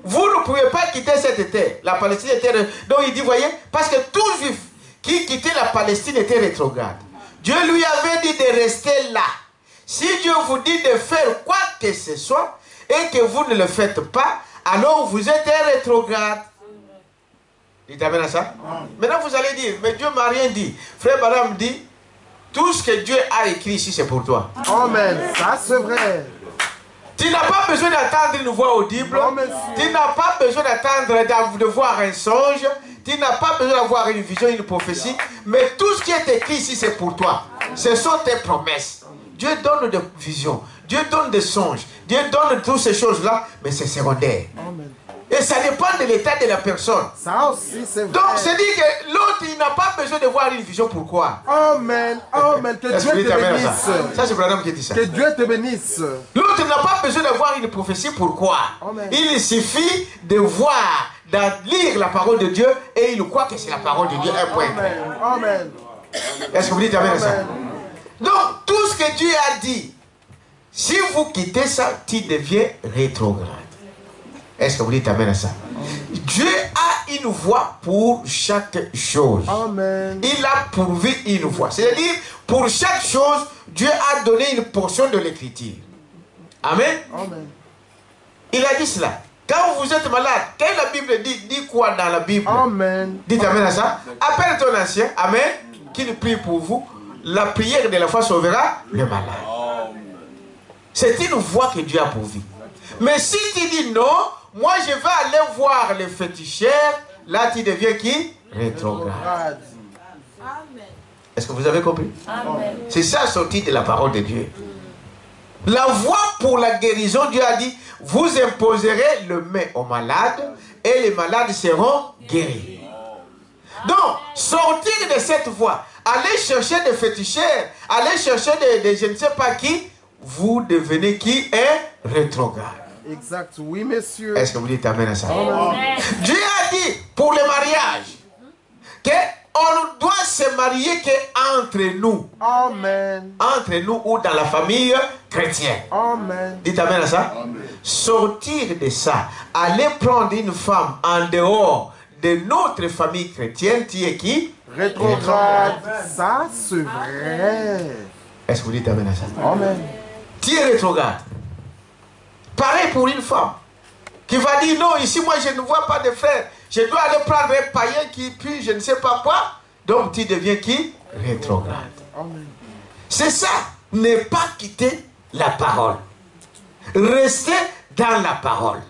Vous ne pouvez pas quitter cette terre. La Palestine était... Donc il dit, voyez, parce que tout Juif qui quittait la Palestine était rétrograde. Dieu lui avait dit de rester là. Si Dieu vous dit de faire quoi que ce soit et que vous ne le faites pas, alors vous êtes rétrograde. Dites amen à ça. Maintenant vous allez dire, mais Dieu m'a rien dit. Frère Branham dit, tout ce que Dieu a écrit ici, c'est pour toi. Amen. Ça, c'est vrai. Tu n'as pas besoin d'attendre une voix audible. Tu n'as pas besoin d'attendre de voir un songe. Tu n'as pas besoin d'avoir une vision, une prophétie. Mais tout ce qui est écrit ici, c'est pour toi. Ce sont tes promesses. Dieu donne des visions. Dieu donne des songes. Dieu donne toutes ces choses-là. Mais c'est secondaire. Amen. Et ça dépend de l'état de la personne. Ça aussi, c'est vrai. Donc, c'est dit que l'autre, il n'a pas besoin de voir une vision. Pourquoi? Amen. Amen. Que Dieu te bénisse. Ça, c'est Branham qui dit ça. Que Dieu te bénisse. L'autre n'a pas besoin d'avoir une prophétie. Pourquoi? Amen. Il suffit de voir, de lire la parole de Dieu et il croit que c'est la parole de Dieu. Un point. Amen. Amen. Est-ce que vous dites amen à ça? Amen. Donc, tout ce que Dieu a dit, si vous quittez ça, tu deviens rétrograde. Est-ce que vous dites amen à ça? Dieu a une voie pour chaque chose. Amen. Il a pourvu une voie. C'est-à-dire, pour chaque chose, Dieu a donné une portion de l'écriture. Amen. Amen. Il a dit cela. Quand vous êtes malade, quand la Bible dit quoi dans la Bible? Amen. Dites amen à ça. Appelle ton ancien, amen, qu'il prie pour vous. La prière de la foi sauvera le malade. C'est une voie que Dieu a pourvue. Mais si tu dis non, moi je vais aller voir les féticheurs, là tu deviens qui? Rétrograde. Est-ce que vous avez compris? C'est ça sorti de la parole de Dieu. La voie pour la guérison, Dieu a dit, vous imposerez le main aux malades et les malades seront guéris. Donc, sortir de cette voie, aller chercher des féticheurs, aller chercher des je ne sais pas qui, vous devenez qui? Un rétrograde. Exact. Oui, monsieur. Est-ce que vous dites amen à ça? Amen. Dieu a dit pour le mariage qu'on ne doit se marier qu'entre nous. Amen. Entre nous ou dans la famille chrétienne. Amen. Dites amen à ça. Amen. Sortir de ça, aller prendre une femme en dehors de notre famille chrétienne, tu es qui? Rétrograde. Ça, c'est vrai. Est-ce que vous dites amen à ça? Amen. Tu es rétrograde. Pareil pour une femme qui va dire non, ici moi je ne vois pas de frère. Je dois aller prendre un païen qui pue, je ne sais pas quoi. Donc tu deviens qui? Rétrograde. Amen. C'est ça. Ne pas quitter la parole. Rester dans la parole.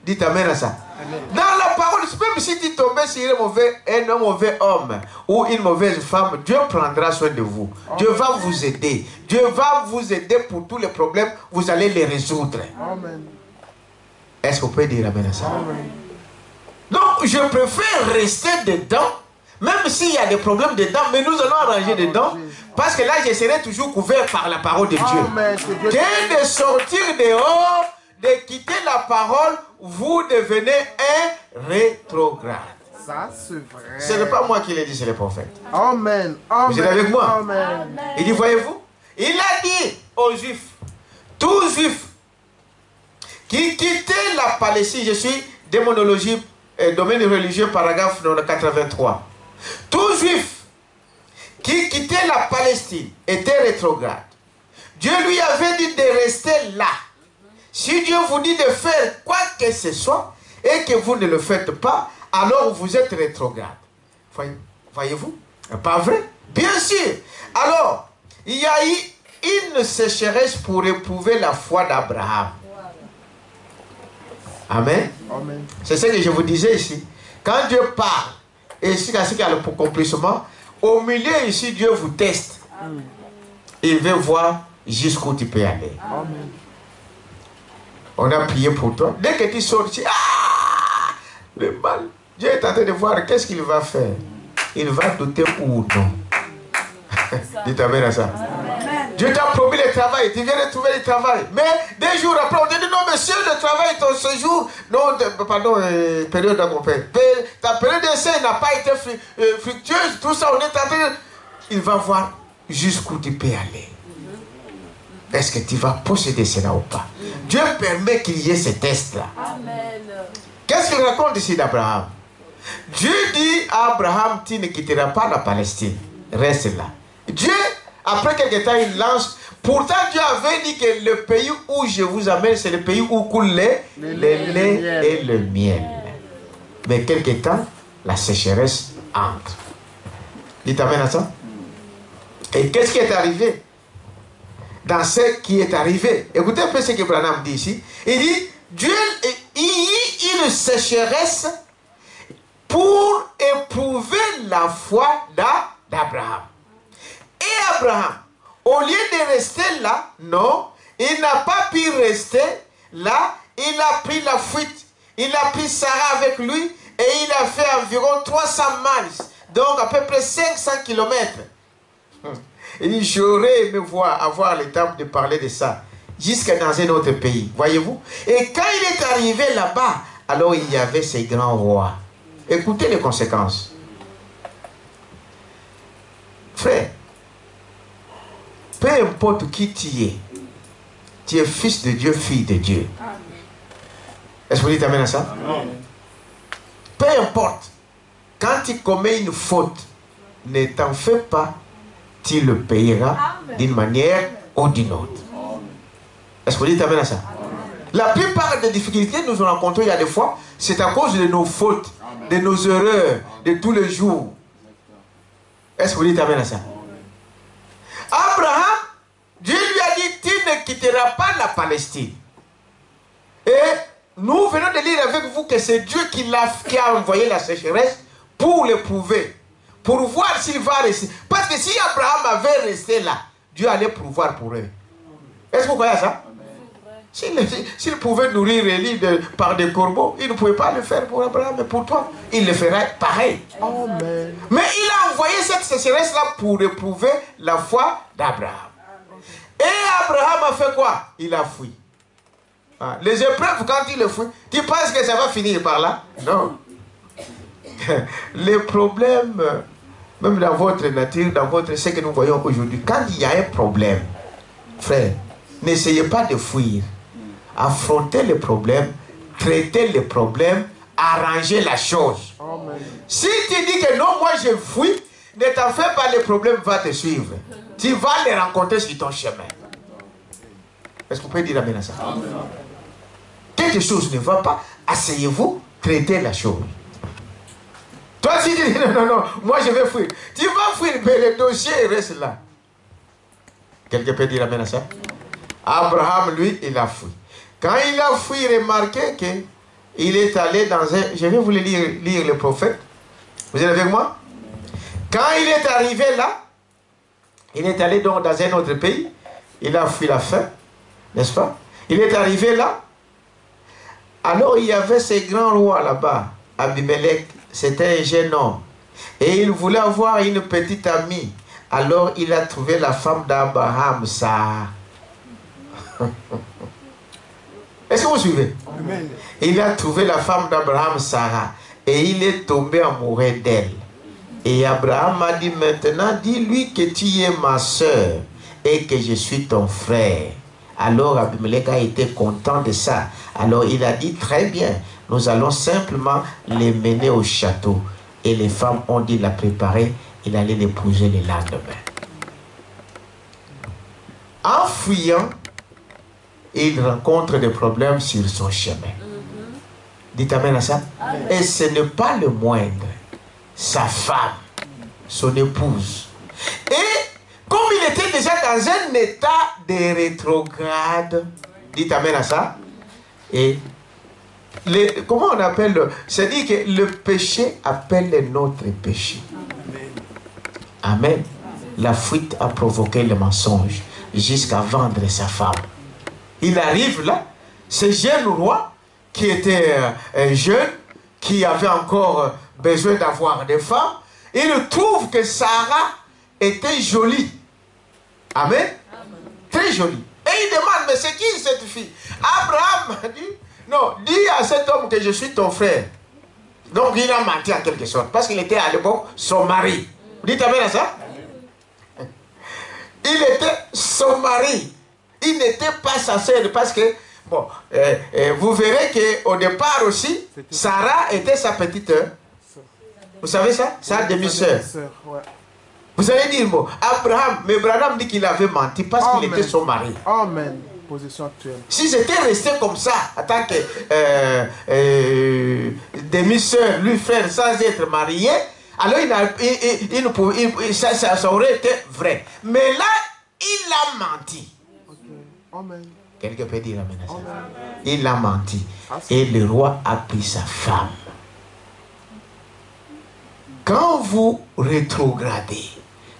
Dites amen à ça. Amen. Dans la parole, même si tu tombes sur un mauvais homme ou une mauvaise femme, Dieu prendra soin de vous. Amen. Dieu va vous aider. Dieu va vous aider pour tous les problèmes. Vous allez les résoudre. Amen. Est-ce qu'on peut dire amen à ça? Amen. Donc, je préfère rester dedans, même s'il y a des problèmes dedans, mais nous allons arranger dedans, parce que là, je serai toujours couvert par la parole de Dieu. Amen. Que de sortir dehors, de quitter la parole, vous devenez un rétrograde. Ça, c'est vrai. Ce n'est pas moi qui l'ai dit, c'est le prophète. Amen. Amen. Vous êtes avec moi? Amen. Il dit, voyez-vous, il a dit aux Juifs, tous Juifs, qui quittait la Palestine, je suis démonologie, domaine religieux, paragraphe 83. Tout Juif qui quittait la Palestine était rétrograde. Dieu lui avait dit de rester là. Si Dieu vous dit de faire quoi que ce soit et que vous ne le faites pas, alors vous êtes rétrograde. Voyez-vous? Pas vrai? Bien sûr. Alors, il y a eu une sécheresse pour éprouver la foi d'Abraham. Amen. Amen. C'est ce que je vous disais ici. Quand Dieu parle, et ici, il y a l'accomplissement, au milieu ici, Dieu vous teste. Il veut voir jusqu'où tu peux aller. Amen. On a prié pour toi. Dès que tu sors, tu dis, ah, le mal. Dieu est en train de voir qu'est-ce qu'il va faire. Il va douter ou non. Dites amen à ça. Amen. Dieu t'a promis le travail. Tu viens de trouver le travail. Mais 2 jours après, on te dit non, monsieur, le travail, ton séjour, non, pardon, période d'accompagnement. Ta période d'essai n'a pas été fructueuse. Tout ça, on est en train de... Il va voir jusqu'où tu peux aller. Est-ce que tu vas posséder cela ou pas? Dieu permet qu'il y ait ces tests-là. Qu'est-ce qu'il raconte ici d'Abraham? Dieu dit à Abraham, tu ne quitteras pas la Palestine. Reste là. Dieu, après quelque temps, il lance. Pourtant, Dieu avait dit que le pays où je vous amène, c'est le pays où coule le lait et le miel. Mais quelque temps, la sécheresse entre. Il t'amène à ça? Et qu'est-ce qui est arrivé? Dans ce qui est arrivé, écoutez un peu ce que Branham dit ici. Il dit, Dieu, il y a une sécheresse pour éprouver la foi d'Abraham. Et Abraham, au lieu de rester là, non, il n'a pas pu rester là, il a pris la fuite. Il a pris Sarah avec lui et il a fait environ 300 miles, donc à peu près 500 kilomètres. Il dit, j'aurais aimé avoir le temps de parler de ça, jusqu'à dans un autre pays, voyez-vous. Et quand il est arrivé là-bas, alors il y avait ces grands rois. Écoutez les conséquences. Frère, peu importe qui tu es fils de Dieu, fille de Dieu. Est-ce que vous dites amen à ça? Amen. Peu importe, quand tu commets une faute, ne t'en fais pas, tu le payeras d'une manière ou d'une autre. Est-ce que vous dites amen à ça? Amen. La plupart des difficultés que nous avons rencontrées il y a des fois, c'est à cause de nos fautes, de nos erreurs, de tous les jours. Est-ce que vous dites amen à ça? Abraham, Dieu lui a dit, tu ne quitteras pas la Palestine. Et nous venons de lire avec vous que c'est Dieu qui a envoyé la sécheresse pour l'éprouver. Pour voir s'il va rester. Parce que si Abraham avait resté là, Dieu allait pouvoir pour eux. Est-ce que vous croyez à ça? S'il pouvait nourrir Élie par des corbeaux, il ne pouvait pas le faire pour Abraham, mais pour toi, il le ferait pareil. Amen. Mais il a envoyé cette sécheresse-là pour éprouver la foi d'Abraham. Et Abraham a fait quoi? Il a fui. Les épreuves, quand il le fuit, tu penses que ça va finir par là? Non. Les problèmes, même dans votre nature, dans votre ce que nous voyons aujourd'hui, quand il y a un problème, frère, n'essayez pas de fuir. Affrontez le problème, traitez le problème, arrangez la chose. Amen. Si tu dis que non, moi je fuis, ne t'en fais pas, le problème va te suivre. Tu vas les rencontrer sur ton chemin. Est-ce que vous pouvez dire amen à ça? Amen. Quelque chose ne va pas, asseyez-vous, traitez la chose. Toi, si tu dis non, moi je vais fuir. Tu vas fuir, mais le dossier reste là. Quelqu'un peut dire amen à ça? Abraham, lui, il a fui. Quand il a fui, remarquez qu'il est allé dans un... Je vais vous lire le prophète. Vous êtes avec moi? Quand il est arrivé là, il est allé donc dans un autre pays. Il a fui la faim, n'est-ce pas? Il est arrivé là. Alors il y avait ces grands rois là-bas. Abimelech, c'était un jeune homme. Et il voulait avoir une petite amie. Alors il a trouvé la femme d'Abraham, Sarah. Est-ce que vous suivez? Amen. Il a trouvé la femme d'Abraham, Sarah. Et il est tombé amoureux d'elle. Et Abraham a dit, maintenant, dis-lui que tu es ma soeur et que je suis ton frère. Alors Abimelech a été content de ça. Alors il a dit, très bien, nous allons simplement les mener au château. Et les femmes ont dit la préparer, il allait l'épouser le lendemain. En fuyant, il rencontre des problèmes sur son chemin. Dites amen à ça. Amen. Et ce n'est pas le moindre. Sa femme, son épouse. Et comme il il était déjà dans un état de rétrograde. Dites amen à ça. Et comment on appelle? C'est-à-dire que le péché appelle notre péché. Amen. La fuite a provoqué le mensonge jusqu'à vendre sa femme. Il arrive là, ce jeune roi qui était jeune, qui avait encore besoin d'avoir des femmes, il trouve que Sarah était jolie. Amen. Très jolie. Et il demande, mais c'est qui cette fille? Abraham dit, non, dis à cet homme que je suis ton frère. Donc il a menti en quelque sorte, parce qu'il était à l'époque son mari. Vous dites amen à ça? Il était son mari. Il n'était pas sa sœur, parce que, bon, vous verrez qu'au départ aussi, Sarah était sa petite. Vous savez ça? Sa demi-sœur. Ouais. Vous allez dire, bon, Abraham, mais Abraham dit qu'il avait menti parce qu'il était son mari. Amen. Position actuelle. Si j'étais resté comme ça, en tant que demi-sœur, lui frère, sans être marié, alors ça aurait été vrai. Mais là, il a menti. Okay. Amen. Quelqu'un peut dire amen à ça. Amen. Il a menti. Et le roi a pris sa femme. Quand vous rétrogradez,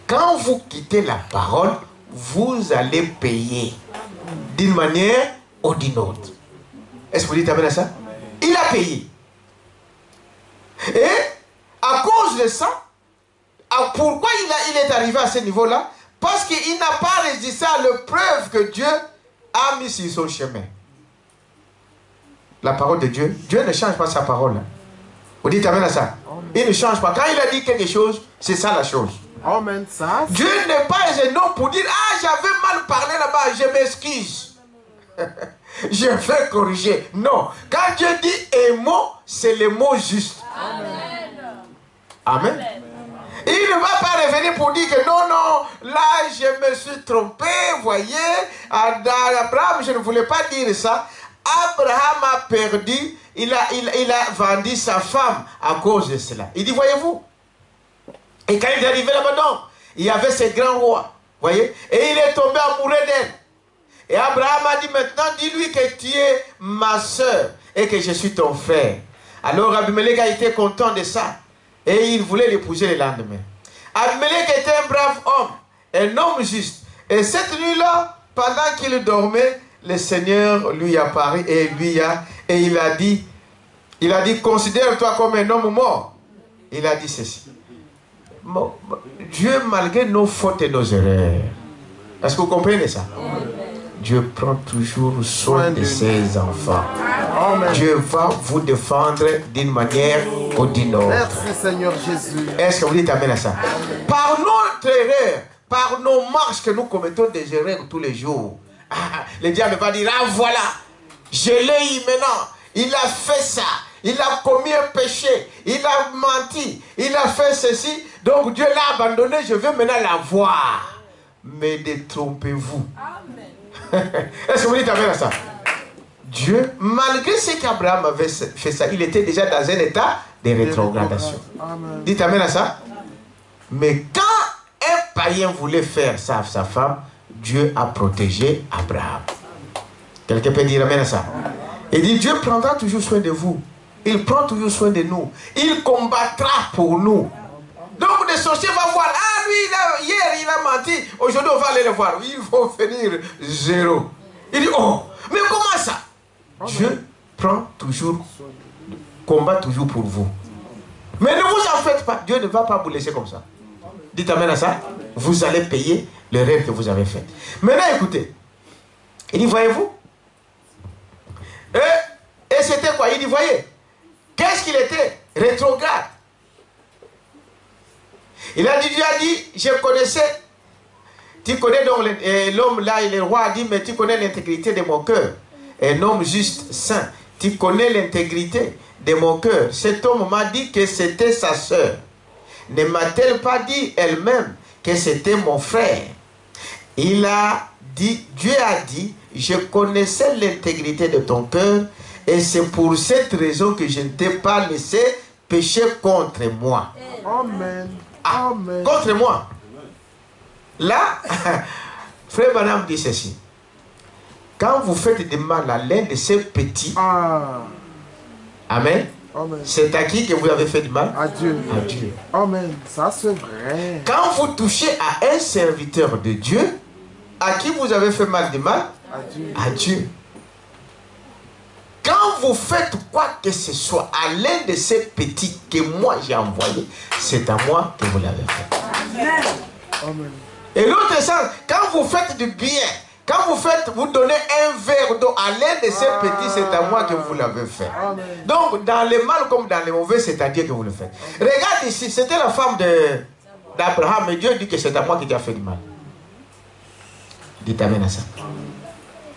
quand vous quittez la parole, vous allez payer d'une manière ou d'une autre. Est-ce que vous dites amen à ça? Il a payé. Et à cause de ça, pourquoi il est arrivé à ce niveau-là? Parce qu'il n'a pas résisté à la preuve que Dieu a mis sur son chemin. La parole de Dieu, Dieu ne change pas sa parole. Vous dites amen à ça? Il ne change pas. Quand il a dit quelque chose, c'est ça la chose. Amen. Ça. Dieu n'est pas un homme pour dire, ah, j'avais mal parlé là-bas, je m'excuse. Je vais corriger. Non. Quand Dieu dit un mot, c'est le mot juste. Amen. Amen. Il ne va pas revenir pour dire que non, non, là, je me suis trompé, voyez, Abraham, je ne voulais pas dire ça. Abraham a perdu, il a vendu sa femme à cause de cela. Il dit, voyez-vous, et quand il est arrivé là-bas, non, il y avait ce grand roi, voyez, et il est tombé amoureux d'elle. Et Abraham a dit, maintenant, dis-lui que tu es ma soeur et que je suis ton frère. Alors Abimelech a été content de ça. Et il voulait l'épouser le lendemain. Abimelech était un brave homme, un homme juste. Et cette nuit-là, pendant qu'il dormait, le Seigneur lui apparut et il a dit, considère-toi comme un homme mort. Il a dit ceci. Dieu, malgré nos fautes et nos erreurs, est-ce que vous comprenez ça? Dieu prend toujours soin de ses enfants. Amen. Dieu va vous défendre d'une manière ou d'une autre. Merci Seigneur Jésus. Est-ce que vous dites amen à ça? Par notre erreur, par nos marches que nous commettons des erreurs tous les jours, le diable va dire, ah voilà, je l'ai eu maintenant, il a fait ça, il a commis un péché, il a menti, il a fait ceci, donc Dieu l'a abandonné, je veux maintenant la voir. Mais détrompez-vous. Est-ce que vous dites amen à ça? Dieu, malgré ce qu'Abraham avait fait ça, il était déjà dans un état de rétrogradation. Amen. Dites amen à ça. Mais quand un païen voulait faire ça à sa femme, Dieu a protégé Abraham. Quelqu'un peut dire amen à ça? Il dit, Dieu prendra toujours soin de vous. Il prend toujours soin de nous. Il combattra pour nous. Donc les sorciers vont voir, ah lui, hier il a menti, aujourd'hui on va aller le voir. Il faut finir zéro. Il dit, oh, mais comment ça? Dieu prend toujours, combat toujours pour vous. Mais ne vous en faites pas, Dieu ne va pas vous laisser comme ça. Dites amen à ça. Vous allez payer le rêve que vous avez fait. Maintenant écoutez, il dit, voyez-vous? Et c'était quoi? Il dit, voyez, qu'est-ce qu'il était? Rétrograde. Il a dit, Dieu a dit, je connaissais, tu connais donc l'homme là, et le roi a dit, mais tu connais l'intégrité de mon cœur. Un homme juste, saint, tu connais l'intégrité de mon cœur. Cet homme m'a dit que c'était sa sœur. Ne m'a-t-elle pas dit elle-même que c'était mon frère? Il a dit, Dieu a dit, je connaissais l'intégrité de ton cœur et c'est pour cette raison que je ne t'ai pas laissé pécher contre moi. Amen. Ah, Amen. contre moi. Là, Frère Branham dit ceci. Quand vous faites du mal à l'un de ces petits, Amen, c'est à qui que vous avez fait du mal? À Dieu. À Dieu. Amen. Ça c'est vrai. Quand vous touchez à un serviteur de Dieu, à qui vous avez fait mal du mal? À Dieu. À Dieu. Quand vous faites quoi que ce soit à l'un de ces petits que moi j'ai envoyés, c'est à moi que vous l'avez fait. Amen. Amen. Et l'autre sens, quand vous faites du bien, quand vous donnez un verre d'eau à l'un de ces petits, c'est à moi que vous l'avez fait. Amen. Donc, dans le mal comme dans le mauvais, c'est à Dieu que vous le faites. Regarde ici, c'était la femme d'Abraham, et Dieu dit que c'est à moi qui t'ai fait du mal. Dites amen à ça.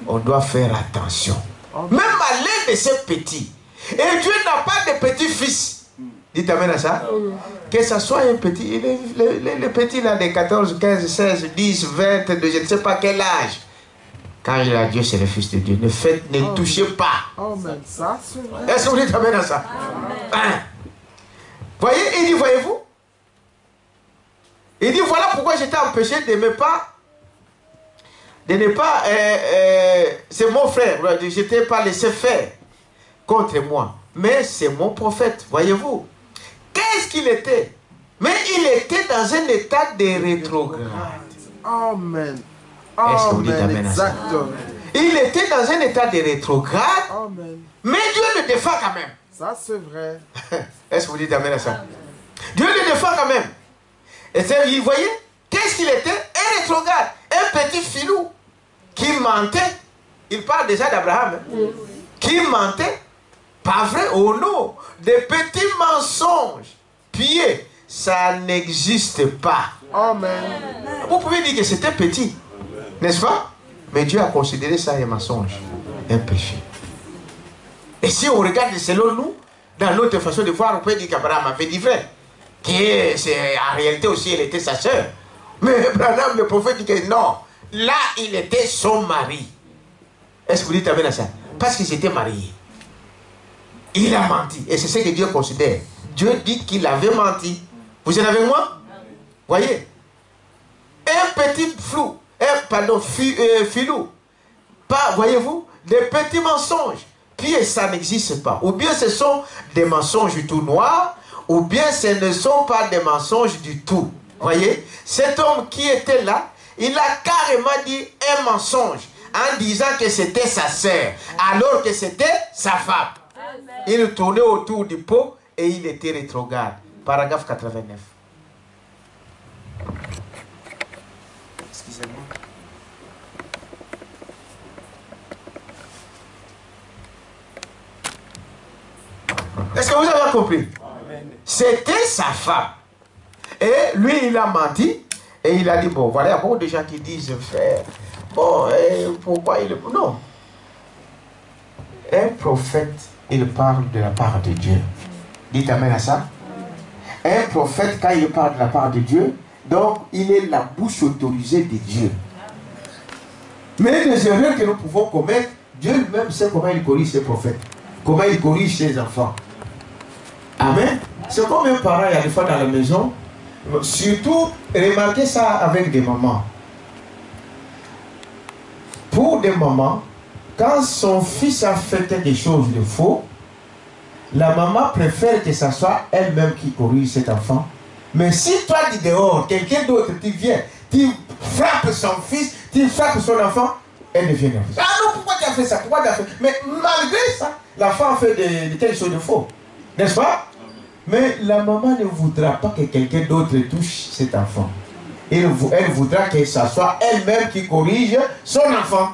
On doit faire attention. Même à l'un de ces petits. Et Dieu n'a pas de petits-fils. Dites amen à ça. Que ce soit un petit, les petits là de 14, 15, 16, 10, 20, je ne sais pas quel âge. Quand il a Dieu, c'est le Fils de Dieu. Ne touchez pas. Amen. Ça c'est vrai. Est-ce que vous dites amen à ça? Voyez, il dit, voyez-vous? Il dit, voilà pourquoi j'étais empêché de ne pas, c'est mon frère, je n'étais pas laissé faire contre moi. Mais c'est mon prophète, voyez-vous. Qu'est-ce qu'il était? Mais il était dans un état de rétrograde. Amen. Est-ce que vous dites amen à ça? Exactement. Il était dans un état de rétrograde, Amen. mais Dieu le défend quand même. Ça c'est vrai. Est-ce que vous dites amen à ça? Dieu le défend quand même. Et vous voyez, qu'est-ce qu'il était? Un rétrograde, un petit filou qui mentait. Il parle déjà d'Abraham. Qui mentait. Pas vrai? Oh non. Des petits mensonges. Pieds. Ça n'existe pas. Amen. Vous pouvez dire que c'était petit. N'est-ce pas? Mais Dieu a considéré ça un mensonge. Un péché. Et si on regarde selon nous, dans notre façon de voir, on peut dire qu'Abraham avait dit vrai. En réalité aussi, elle était sa sœur. Mais Branham, le prophète, dit que non. Là, il était son mari. Est-ce que vous dites amen à ça? Parce qu'ils étaient mariés. Il a menti. Et c'est ce que Dieu considère. Dieu dit qu'il avait menti. Vous êtes avec moi? Voyez? Un petit flou. Filou. Pas, voyez-vous? Des petits mensonges. Puis ça n'existe pas. Ou bien ce sont des mensonges tout noirs, ou bien ce ne sont pas des mensonges du tout. Voyez? Cet homme qui était là, il a carrément dit un mensonge en disant que c'était sa sœur, alors que c'était sa femme. Il tournait autour du pot et il était rétrograde. Paragraphe 89. Excusez-moi. Est-ce que vous avez compris? C'était sa femme. Et lui, il a menti. Et il a dit, bon, voilà, il y a beaucoup de gens qui disent, frère, bon, pourquoi il... Non. Un prophète, il parle de la part de Dieu. Dites amen à ça. Un prophète, quand il parle de la part de Dieu, donc il est la bouche autorisée de Dieu. Mais les erreurs que nous pouvons commettre, Dieu lui-même sait comment il corrige ses prophètes. Comment il corrige ses enfants. Amen. C'est comme un parent, il y a des fois dans la maison, surtout, remarquez ça avec des mamans. Pour des mamans, quand son fils a fait quelque chose de faux, la maman préfère que ce soit elle-même qui corrige cet enfant. Mais si toi, du dehors, quelqu'un d'autre, tu viens, tu frappes son fils, tu frappes son enfant, elle devient nerveuse. Ah non, pourquoi tu as fait ça? Pourquoi tu as fait? Mais malgré ça, l'enfant fait quelque chose de faux. N'est-ce pas? Mais la maman ne voudra pas que quelqu'un d'autre touche cet enfant. Elle voudra que ce soit elle-même qui corrige son enfant.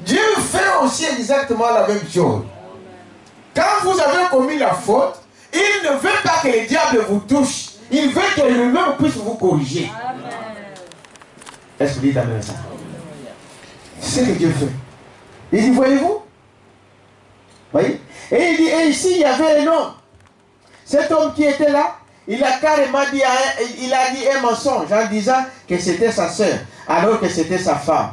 Dieu fait aussi exactement la même chose. Quand vous avez commis la faute, il ne veut pas que le diable vous touche. Il veut que lui-même puisse vous corriger. Est-ce que vous dites amen à ça? C'est ce que Dieu fait. Il dit, voyez-vous? Voyez? Et il dit, et ici, il y avait un homme. Cet homme qui était là, il a carrément dit, un mensonge en disant que c'était sa sœur, alors que c'était sa femme.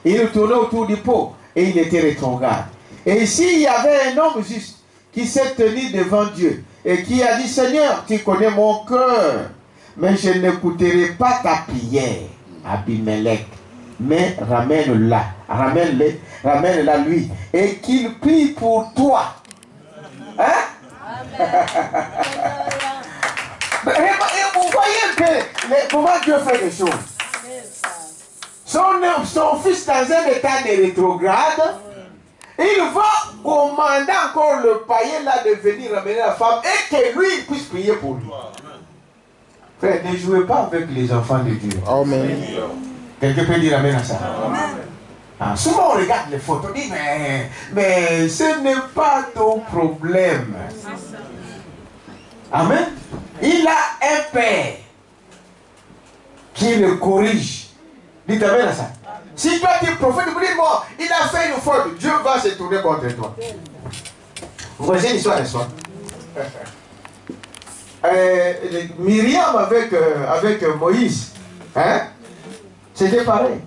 Et il tournait autour du pot et il était rétrograde. Et ici, il y avait un homme juste qui s'est tenu devant Dieu et qui a dit, Seigneur, tu connais mon cœur, mais je n'écouterai pas ta prière. Abimelech, mais ramène-la lui, et qu'il prie pour toi. Hein? Et vous voyez que comment Dieu fait les choses. Son fils dans un état de rétrograde, il va commander encore le païen là de venir ramener la femme et que lui il puisse prier pour lui. Frère, ne jouez pas avec les enfants de Dieu. Amen. Quelqu'un peut dire amen à ça? Ah, souvent on regarde les photos, on dit mais ce n'est pas ton problème. Amen. Il a un père qui le corrige. Dites amen à ça. Si toi tu es prophète, vous dites bon, il a fait une faute, Dieu va se tourner contre toi. Vous voyez l'histoire d'histoire. Myriam avec Moïse, hein? C'était pareil.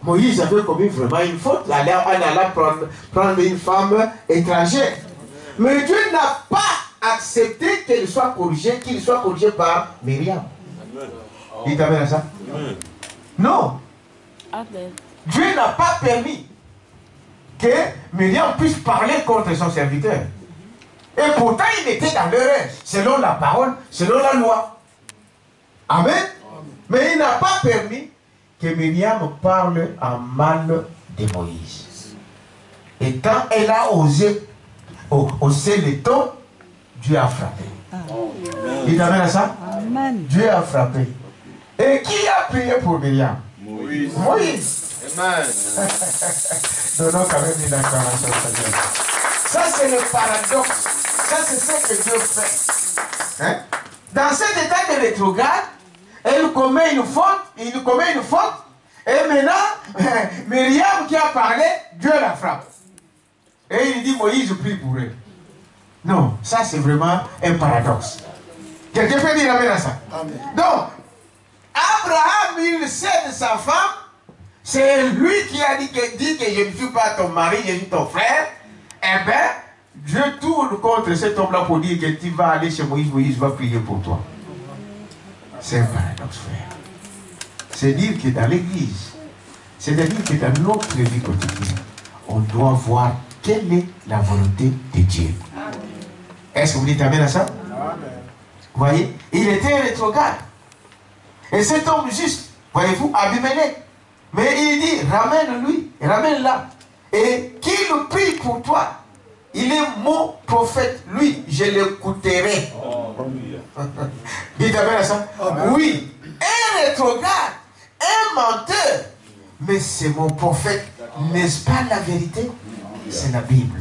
Moïse avait commis vraiment une faute. Elle allait prendre une femme étrangère. Mais Dieu n'a pas accepté qu'il soit corrigé par Myriam. Dites amen à ça. Non. Dieu n'a pas permis que Myriam puisse parler contre son serviteur. Et pourtant, il était dans l'erreur, selon la parole, selon la loi. Amen. Mais il n'a pas permis que Myriam parle en mal de Moïse. Et quand elle a osé hausser le ton, Dieu a frappé. Il t'amène à ça? Amen. Dieu a frappé. Et qui a prié pour Myriam? Moïse. Amen. Donnons quand même une acclamation au Seigneur. Ça, c'est le paradoxe. Ça, c'est ce que Dieu fait. Hein? Dans cet état de rétrograde, elle commet une faute, et maintenant, Myriam qui a parlé, Dieu la frappe. Et il dit, Moïse prie pour elle. Non, ça c'est vraiment un paradoxe. Quelqu'un peut dire amen à ça? Amen. Donc, Abraham, il sait de sa femme, c'est lui qui a dit que je ne suis pas ton mari, je suis ton frère. Eh bien, Dieu tourne contre cet homme-là pour dire que tu vas aller chez Moïse, Moïse va prier pour toi. C'est un paradoxe, frère. C'est dire que dans l'église, c'est-à-dire que dans notre vie quotidienne, on doit voir quelle est la volonté de Dieu. Est-ce que vous dites amen à ça? Amen. Vous voyez, il était rétrograde. Et cet homme juste, voyez-vous, Abimelech. Mais il dit, ramène-lui, ramène-la. Et qu'il prie pour toi. Il est mon prophète. Lui, je l'écouterai. Dites amen à ça? Amen. Oui, un rétrograde, un menteur. Mais c'est mon prophète. N'est-ce pas la vérité? C'est la Bible.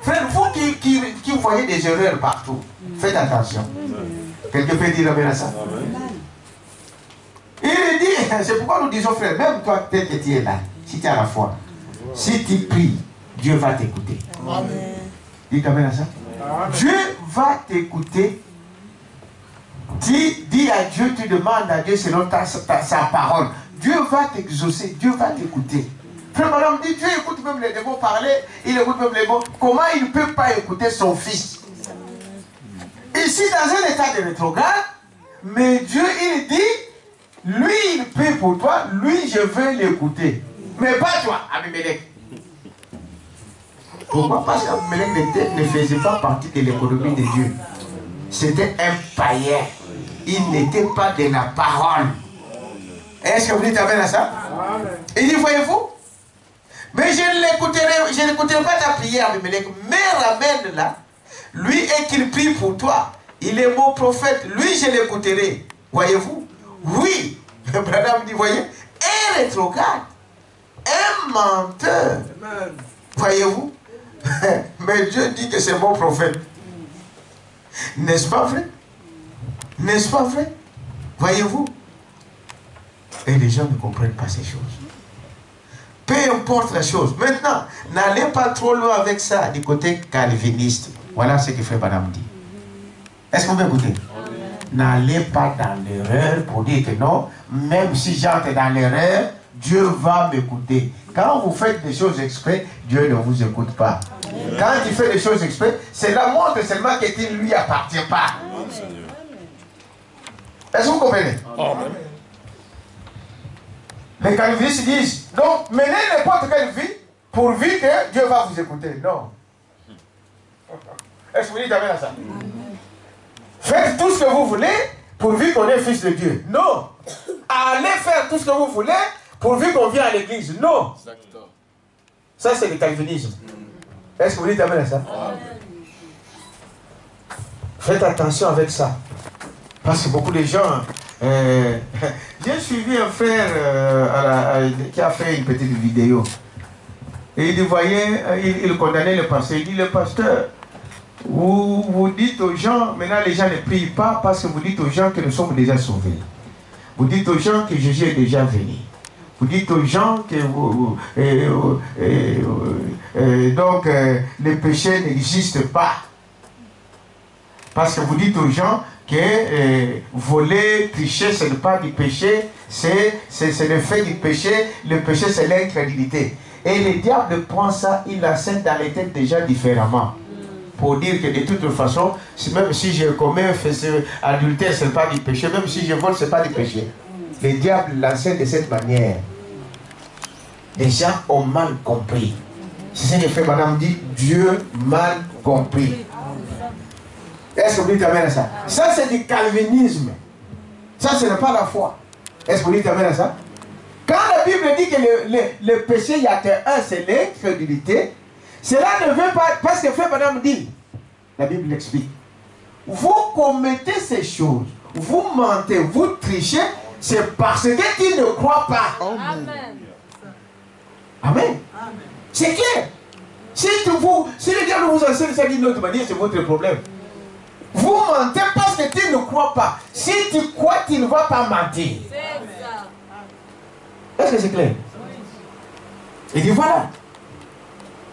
Frère, vous qui voyez des erreurs partout, faites attention. Quelqu'un peut dire amen à ça? Il dit, c'est pourquoi nous disons, frère, même toi, tel que tu es là, si tu as la foi, si tu pries, Dieu va t'écouter. Dites amen à ça. Dieu va t'écouter. Tu dis à Dieu, tu demandes à Dieu selon sa parole. Dieu va t'exaucer, Dieu va t'écouter. Frère, madame dit, Dieu écoute même les démons parler, il écoute même les mots. Comment il ne peut pas écouter son fils? Ici, dans un état de rétrograde, mais Dieu, il dit, lui, il prie pour toi, lui, je veux l'écouter. Mais pas toi, Abimelech. Pourquoi? Parce qu'Abimelech ne faisait pas partie de l'économie de Dieu. C'était un païen. Il n'était pas de la parole. Est-ce que vous dites amen à ça? Il dit, voyez-vous? Mais je n'écouterai pas ta prière, Abimelech. Mais ramène-la. Lui, et qu'il prie pour toi. Il est mon prophète. Lui, je l'écouterai. Voyez-vous? Oui. Madame dit, voyez, un rétrograde. Un menteur. Voyez-vous? Mais Dieu dit que c'est mon prophète. N'est-ce pas vrai? N'est-ce pas vrai? Voyez-vous? Et les gens ne comprennent pas ces choses. Peu importe la chose. Maintenant, n'allez pas trop loin avec ça du côté calviniste. Voilà ce que fait Madame dit. Est-ce qu'on peut écouter? N'allez pas dans l'erreur pour dire que non, même si j'entre dans l'erreur, Dieu va m'écouter. Quand vous faites des choses exprès, Dieu ne vous écoute pas. Quand il fait des choses exprès, c'est la montre seulement qu'il ne lui appartient pas. Est-ce que vous comprenez? Les calvinistes disent, donc menez n'importe quelle vie, pourvu que Dieu va vous écouter. Non. Est-ce que vous dites amen à ça? Faites tout ce que vous voulez, pourvu qu'on est fils de Dieu. Non. Allez faire tout ce que vous voulez, pourvu qu'on vienne à l'église. Non. Ça, c'est le calvinisme. Est-ce que vous dites amen à ça? Faites attention avec ça. Parce que beaucoup de gens... j'ai suivi un frère qui a fait une petite vidéo. Et il dit, voyez, il condamnait le pasteur. Il dit, le pasteur, vous dites aux gens, maintenant les gens ne prient pas parce que vous dites aux gens que nous sommes déjà sauvés. Vous dites aux gens que Jésus est déjà venu. Vous dites aux gens que le péché n'existe pas. Parce que vous dites aux gens que voler, tricher, ce n'est pas du péché, c'est le fait du péché. Le péché, c'est l'incrédulité. Et le diable prend ça, il l'enseigne dans les têtes des gens différemment. Pour dire que de toute façon, même si je commets un adultère, ce n'est pas du péché. Même si je vole, ce n'est pas du péché. Le diable l'enseigne de cette manière. Les gens ont mal compris. C'est ce que fait madame dit, Dieu mal compris. Est-ce que vous dites amen à ça? Ça, c'est du calvinisme. Ça, ce n'est pas la foi. Est-ce que vous dites amen à ça? Quand la Bible dit que le péché, il y a qu'un, c'est l'incrédulité, cela ne veut pas, parce que frère madame dit, la Bible l'explique, vous commettez ces choses, vous mentez, vous trichez, c'est parce que tu ne crois pas. Amen. Amen. C'est clair. Si le diable vous enseigne ça d'une autre manière, c'est votre problème. Vous mentez parce que tu ne crois pas. Si tu crois, tu ne vas pas mentir. Est-ce que c'est clair? Il dit voilà.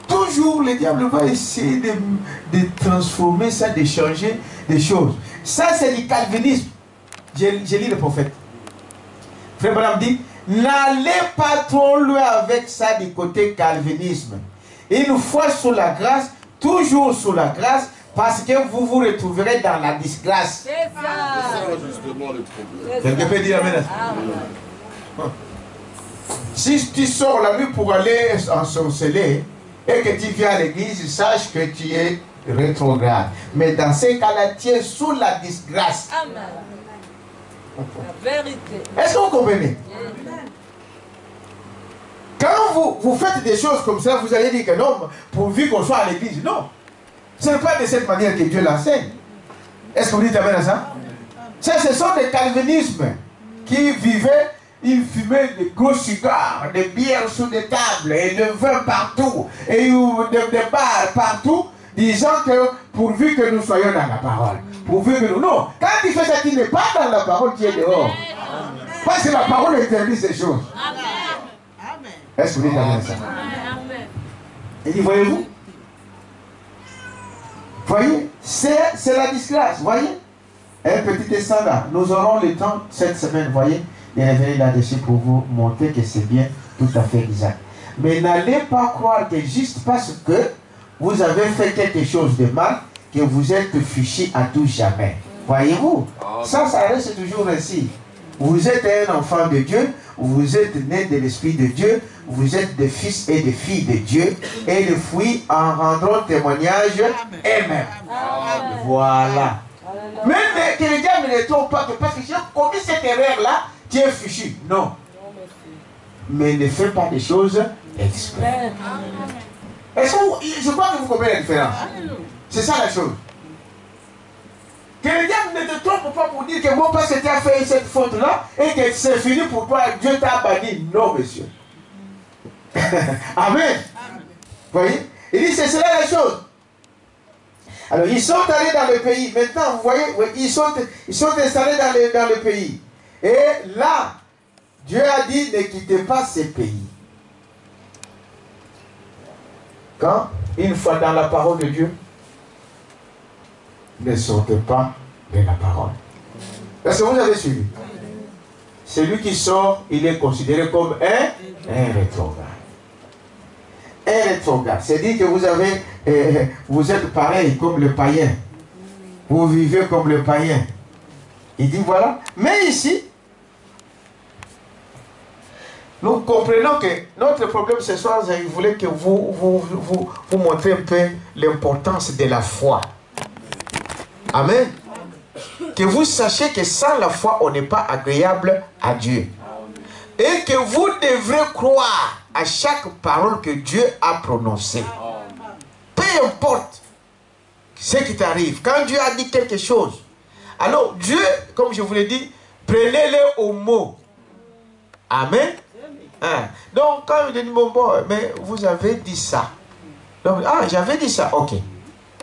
Toujours le diable va essayer de transformer ça, de changer des choses. Ça, c'est du calvinisme. J'ai lu le prophète. Frère Branham dit, n'allez pas trop loin avec ça du côté calvinisme. Une fois sous la grâce, toujours sous la grâce, parce que vous vous retrouverez dans la disgrâce. C'est ça. Quelqu'un peut dire amen. Si tu sors la nuit pour aller ensorceler et que tu viens à l'église, sache que tu es rétrograde. Mais dans ces cas-là, tu es sous la disgrâce. Amen. La vérité. Est-ce que vous comprenez? Quand vous faites des choses comme ça, vous allez dire que non, pourvu qu'on soit à l'église. Non. Ce n'est pas de cette manière que Dieu l'enseigne. Est-ce que vous dites amen à ça? Ça, ce sont des calvinismes qui vivaient, ils fumaient de gros cigares, des bières sous des tables, et de vin partout, et des bars partout, disant que pourvu que nous soyons dans la parole. Pourvu que nous... Non, quand tu fais ça, tu n'es pas dans la parole, tu es dehors. Parce que la parole interdit ces choses. Est-ce que vous dites amen à ça? Il dit, voyez-vous? Voyez, c'est la disgrâce, voyez. Un petit descendant. Nous aurons le temps cette semaine, voyez, de revenir là-dessus pour vous montrer que c'est bien tout à fait exact. Mais n'allez pas croire que juste parce que vous avez fait quelque chose de mal, que vous êtes fichu à tout jamais. Voyez-vous, ça reste toujours ainsi. Vous êtes un enfant de Dieu, vous êtes né de l'Esprit de Dieu, vous êtes des fils et des filles de Dieu, et les fruits en rendront témoignage eux-mêmes. Voilà. Même que le diable ne trompe pas, parce que j'ai commis cette erreur-là, tu es fichu. Non. Mais ne fais pas des choses exprès. Est-ce que je crois que vous comprenez la différence? C'est ça la chose. Que le diable ne te trompe pas pour dire que mon père tu as fait cette faute-là et que c'est fini pour toi, Dieu t'a banni. Non, monsieur. Amen. Vous voyez? Il dit c'est cela la chose. Alors ils sont allés dans le pays. Maintenant, vous voyez, ils sont installés dans le pays. Et là, Dieu a dit ne quittez pas ces pays. Quand, une fois dans la parole de Dieu, ne sortez pas de la parole. Est-ce que vous avez suivi? Celui qui sort, il est considéré comme un rétrograde. Un rétrograde. C'est-à-dire que vous êtes pareil comme le païen. Vous vivez comme le païen. Il dit voilà. Mais ici, Nous comprenons que notre problème ce soir, je voulais que vous montrez un peu l'importance de la foi. Amen. Que vous sachiez que sans la foi, on n'est pas agréable à Dieu. Et que vous devrez croire à chaque parole que Dieu a prononcée. Peu importe ce qui t'arrive. Quand Dieu a dit quelque chose, alors Dieu, comme je vous l'ai dit, prenez-le au mot. Amen. Hein? Donc, quand il dit, bon, mais vous avez dit ça. Donc, ah, j'avais dit ça. Ok.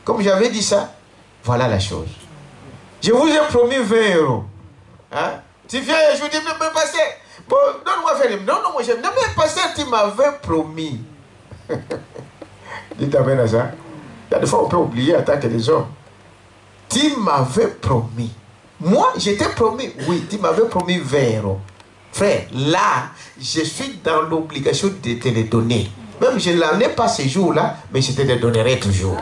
Comme j'avais dit ça, voilà la chose. Je vous ai promis 20 €. Hein? Tu viens, je vous dis, mais pasteur, bon, donne-moi 20 €. Non, moi j'aime. Non, mais pasteur, tu m'avais promis. Dites amen à ça. Il y a des fois, on peut oublier en tant que des hommes. Tu m'avais promis. Moi, je t'ai promis. Oui, tu m'avais promis 20 €. Frère, là, je suis dans l'obligation de te les donner. Même je ne l'en ai pas ce jour-là, mais je te les donnerai toujours.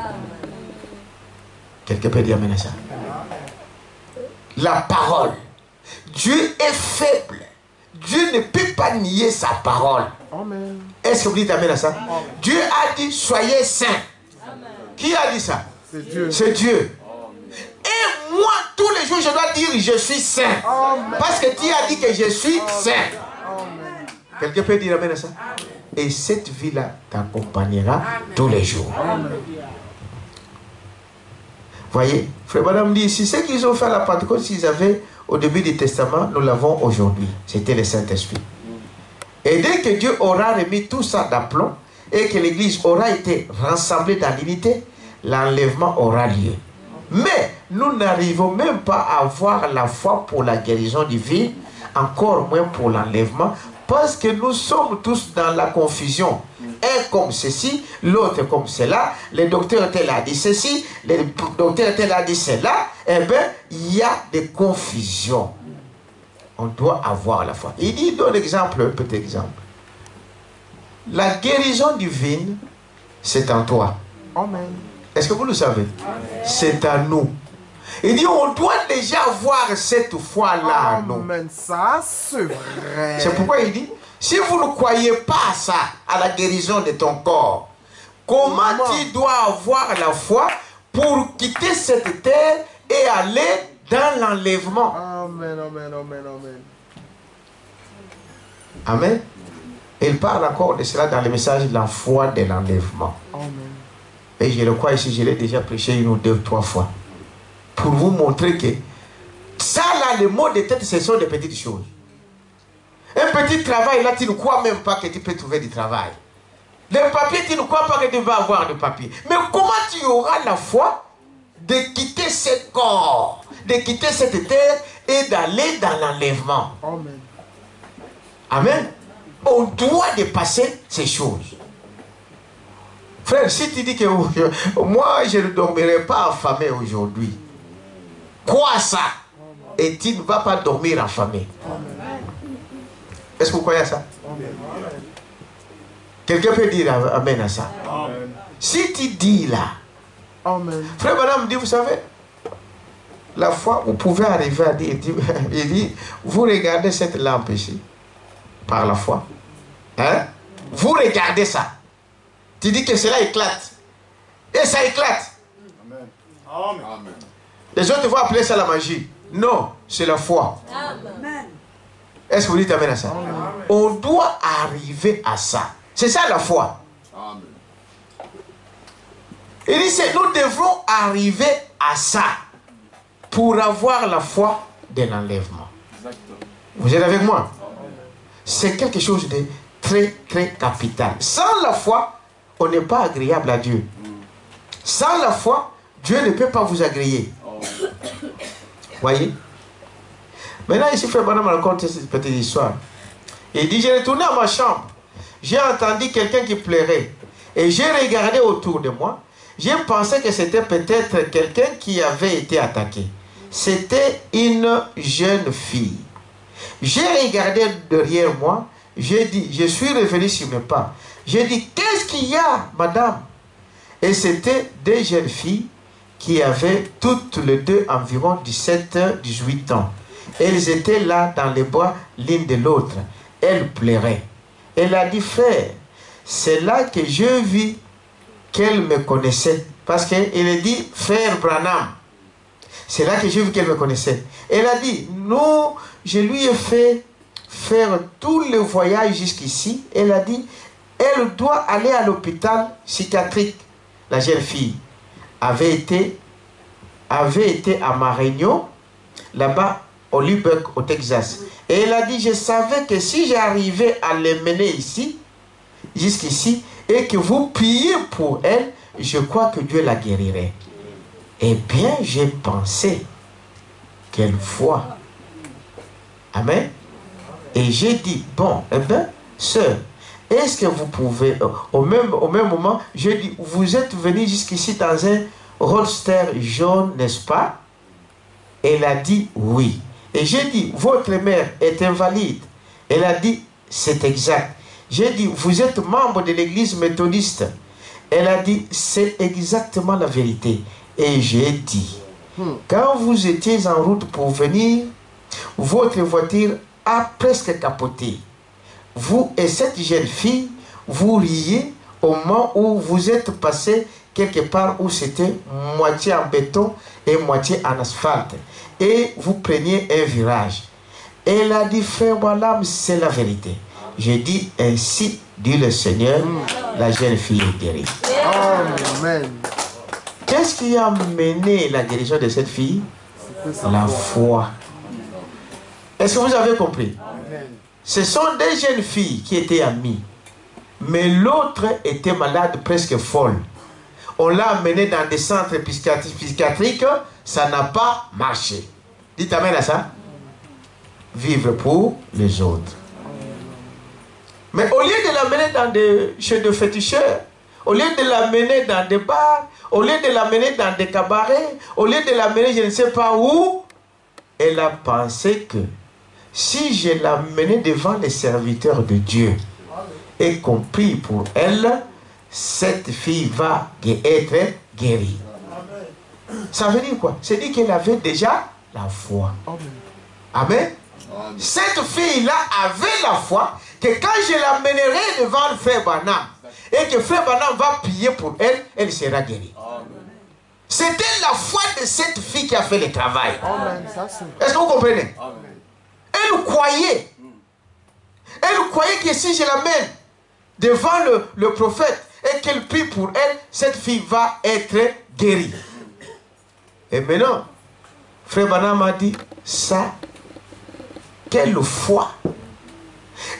Quelqu'un peut dire amen à ça. La parole. Dieu est faible. Dieu ne peut pas nier sa parole. Amen. Est-ce que vous dites amen à ça? Dieu a dit soyez saints. Amen. Qui a dit ça? C'est Dieu. C'est Dieu. Et moi, tous les jours, je dois dire je suis saint. Amen. Parce que tu as dit que je suis saint. Amen. Quelqu'un peut dire amen à ça? Et cette vie-là t'accompagnera tous les jours. Voyez, frère Madame dit ici, ce qu'ils ont fait à la Pentecôte, s'ils avaient au début du Testament, nous l'avons aujourd'hui. C'était le Saint-Esprit. Et dès que Dieu aura remis tout ça d'aplomb et que l'Église aura été rassemblée dans l'unité, l'enlèvement aura lieu. Mais nous n'arrivons même pas à avoir la foi pour la guérison divine, encore moins pour l'enlèvement, parce que nous sommes tous dans la confusion. Un comme ceci, l'autre comme cela, le docteur tel a dit ceci, le docteur tel a dit cela. Eh bien, il y a des confusions. On doit avoir la foi. Il dit, donne exemple, un petit exemple. La guérison divine, c'est en toi. Amen. Est-ce que vous le savez? C'est à nous. Il dit, on doit déjà avoir cette foi-là en nous. Amen. Ça, c'est vrai. C'est pourquoi il dit, si vous ne croyez pas à ça, à la guérison de ton corps, comment tu dois avoir la foi pour quitter cette terre et aller dans l'enlèvement? Amen, amen, amen, amen. Amen. Il parle encore de cela dans le message de la foi de l'enlèvement. Amen. Et je le crois ici, je l'ai déjà prêché 1 ou 2 ou 3 fois. Pour vous montrer que ça là, le mot de tête, ce sont des petites choses. Un petit travail, là, tu ne crois même pas que tu peux trouver du travail. Le papier, tu ne crois pas que tu vas avoir de papier. Mais comment tu auras la foi de quitter ce corps, de quitter cette terre et d'aller dans l'enlèvement? Amen. Amen. On doit dépasser ces choses. Frère, si tu dis que moi, je ne dormirai pas affamé aujourd'hui, crois ça. Et tu ne vas pas dormir affamé. Est-ce que vous croyez à ça? Quelqu'un peut dire amen à ça? Amen. Si tu dis là, Amen. frère, madame, dit, vous savez, la foi, vous pouvez arriver à dire, il dit, vous regardez cette lampe ici, par la foi. Hein? Vous regardez ça. Tu dis que cela éclate. Et ça éclate. Amen. Amen. Les autres vont appeler ça la magie. Non, c'est la foi. Amen. Est-ce que vous dites amen à ça? Amen. On doit arriver à ça. C'est ça la foi. Amen. Il dit, nous devrons arriver à ça pour avoir la foi de l'enlèvement. Vous êtes avec moi? C'est quelque chose de très, très capital. Sans la foi, on n'est pas agréable à Dieu. Sans la foi, Dieu ne peut pas vous agréer. Voyez? Maintenant, ici, Frère Branham raconte cette petite histoire. Il dit, j'ai retourné à ma chambre. J'ai entendu quelqu'un qui pleurait. Et j'ai regardé autour de moi. J'ai pensé que c'était peut-être quelqu'un qui avait été attaqué. C'était une jeune fille. J'ai regardé derrière moi. J'ai dit, je suis revenu sur mes pas. J'ai dit, qu'est-ce qu'il y a, madame? Et c'était des jeunes filles qui avaient toutes les deux environ 17-18 ans. Elles étaient là dans les bois, l'une de l'autre. Elles pleuraient. Elle a dit, frère, c'est là que je vis qu'elle me connaissait. Parce qu'elle a dit, frère Branham. C'est là que j'ai vu qu'elle me connaissait. Elle a dit, non, je lui ai fait faire tous les voyages jusqu'ici. Elle a dit, elle doit aller à l'hôpital psychiatrique. La jeune fille avait été à ma réunion, là-bas au Lubbock, au Texas. Et elle a dit, je savais que si j'arrivais à les mener ici, jusqu'ici, et que vous priez pour elle, je crois que Dieu la guérirait. Eh bien, j'ai pensé, quelle foi. Amen. Et j'ai dit, bon, eh bien, sœur, est-ce que vous pouvez, au même moment, j'ai dit, vous êtes venu jusqu'ici dans un roadster jaune, n'est-ce pas? Elle a dit oui. Et j'ai dit, votre mère est invalide. Elle a dit, c'est exact. J'ai dit, vous êtes membre de l'église méthodiste. Elle a dit, c'est exactement la vérité. Et j'ai dit, quand vous étiez en route pour venir, votre voiture a presque capoté. Vous et cette jeune fille, vous riez au moment où vous êtes passé quelque part où c'était moitié en béton et moitié en asphalte. Et vous preniez un virage. Elle a dit, frère Branham, c'est la vérité. J'ai dit, ainsi dit le Seigneur, la jeune fille est guérie. Amen. Qu'est-ce qui a mené la guérison de cette fille? La foi. Est-ce que vous avez compris? Ce sont des jeunes filles qui étaient amies. Mais l'autre était malade, presque folle. On l'a amenée dans des centres psychiatriques, ça n'a pas marché. Dites amen à ça. Vivre pour les autres. Mais au lieu de l'amener chez des féticheurs, au lieu de l'amener dans des bars, au lieu de l'amener dans des cabarets, au lieu de l'amener je ne sais pas où, elle a pensé que si je l'amenais devant les serviteurs de Dieu et qu'on prie pour elle, cette fille va être guérie. Ça veut dire quoi? C'est dire qu'elle avait déjà la foi. Amen. Cette fille-là avait la foi que quand je l'amènerai devant le frère Branham et que frère Branham va prier pour elle, elle sera guérie. C'était la foi de cette fille qui a fait le travail. Est-ce que vous comprenez? Elle croyait. Elle croyait que si je l'amène devant le prophète et qu'elle prie pour elle, cette fille va être guérie. Et maintenant, frère Branham a dit, ça, quelle foi.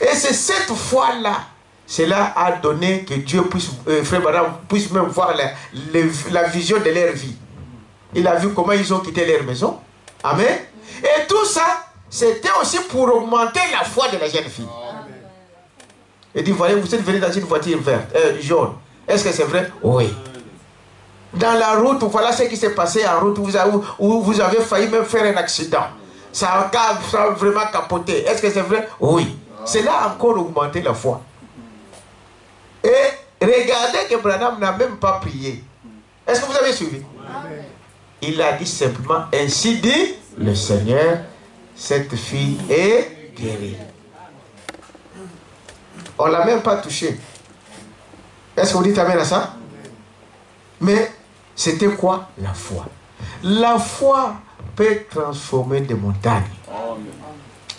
Et c'est cette foi-là, cela a donné que Dieu puisse, frère Branham puisse même voir la vision de leur vie. Il a vu comment ils ont quitté leur maison. Amen. Et tout ça, c'était aussi pour augmenter la foi de la jeune fille. Il dit, voyez, vous êtes venu dans une voiture verte, jaune. Est-ce que c'est vrai? Oui. Dans la route, voilà ce qui s'est passé en route où vous avez failli même faire un accident. Ça a vraiment capoté. Est-ce que c'est vrai? Oui. Cela a encore augmenté la foi. Et regardez que Branham n'a même pas prié. Est-ce que vous avez suivi? Il a dit simplement, ainsi dit le Seigneur, cette fille est guérie. On ne l'a même pas touchée. Est-ce que vous dites amen à ça? Mais c'était quoi? La foi. La foi peut transformer des montagnes.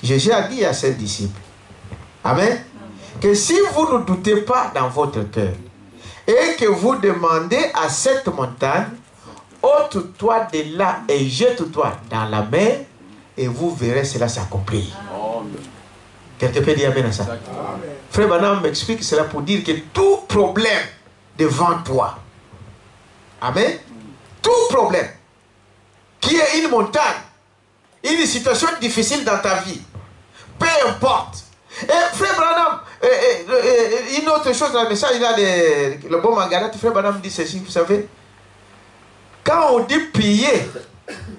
Jésus a dit à ses disciples, amen, que si vous ne doutez pas dans votre cœur et que vous demandez à cette montagne, ôte-toi de là et jette-toi dans la mer, et vous verrez cela s'accomplir. Quelqu'un peut dire amen à ça? Frère Branham m'explique cela pour dire que tout problème devant toi, amen, tout problème qui est une montagne, une situation difficile dans ta vie, peu importe. Et frère Branham, une autre chose dans le message, il a le bon Margaret, frère Branham dit ceci, vous savez, quand on dit prier,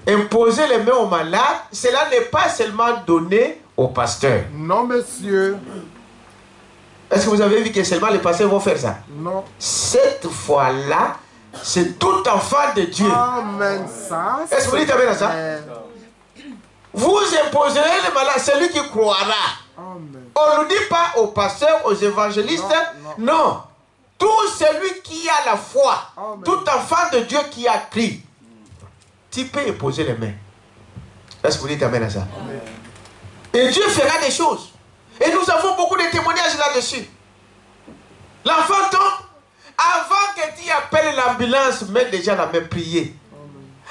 imposer les mains aux malades, cela n'est pas seulement donné au pasteur. Non, monsieur. Est-ce que vous avez vu que seulement les pasteurs vont faire ça? Non. Cette fois-là, c'est tout enfant de Dieu. Amen. Ça, est-ce que vous dites amen à ça? Vous imposerez le malade à celui qui croira. Amen. On ne dit pas aux pasteurs, aux évangélistes. Non. Tout celui qui a la foi, Amen. tout enfant de Dieu qui a cru, tu peux imposer les mains. Est-ce que vous dites amen à ça? Amen. Et Dieu fera des choses. Et nous avons beaucoup de témoignages là-dessus. L'enfant tombe. Avant que tu appelles l'ambulance, mets déjà la main, prier.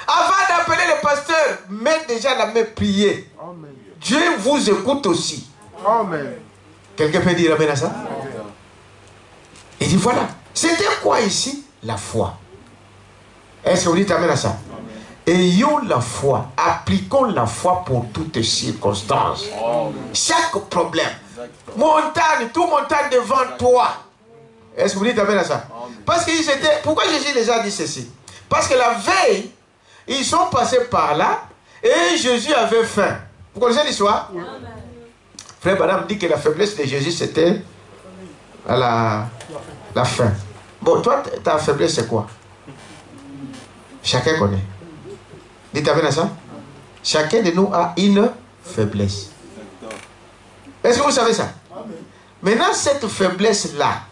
Avant d'appeler le pasteur, mets déjà la main, prier. Amen. Dieu vous écoute aussi. Amen. Quelqu'un peut dire amen à ça? Il dit voilà. C'était quoi ici? La foi. Est-ce que vous dites amen à ça? Ayons la foi. Appliquons la foi pour toutes circonstances. Chaque problème. Montagne, tout montagne devant toi. Est-ce que vous dites amen à ça? Parce que c'était. Pourquoi Jésus les a dit ceci? Parce que la veille, ils sont passés par là et Jésus avait faim. Vous connaissez l'histoire? Frère Madame dit que la faiblesse de Jésus c'était à la faim. Bon, toi, ta faiblesse c'est quoi? Chacun connaît. Dites amen à ça? Chacun de nous a une faiblesse. Est-ce que vous savez ça? Maintenant, cette faiblesse-là,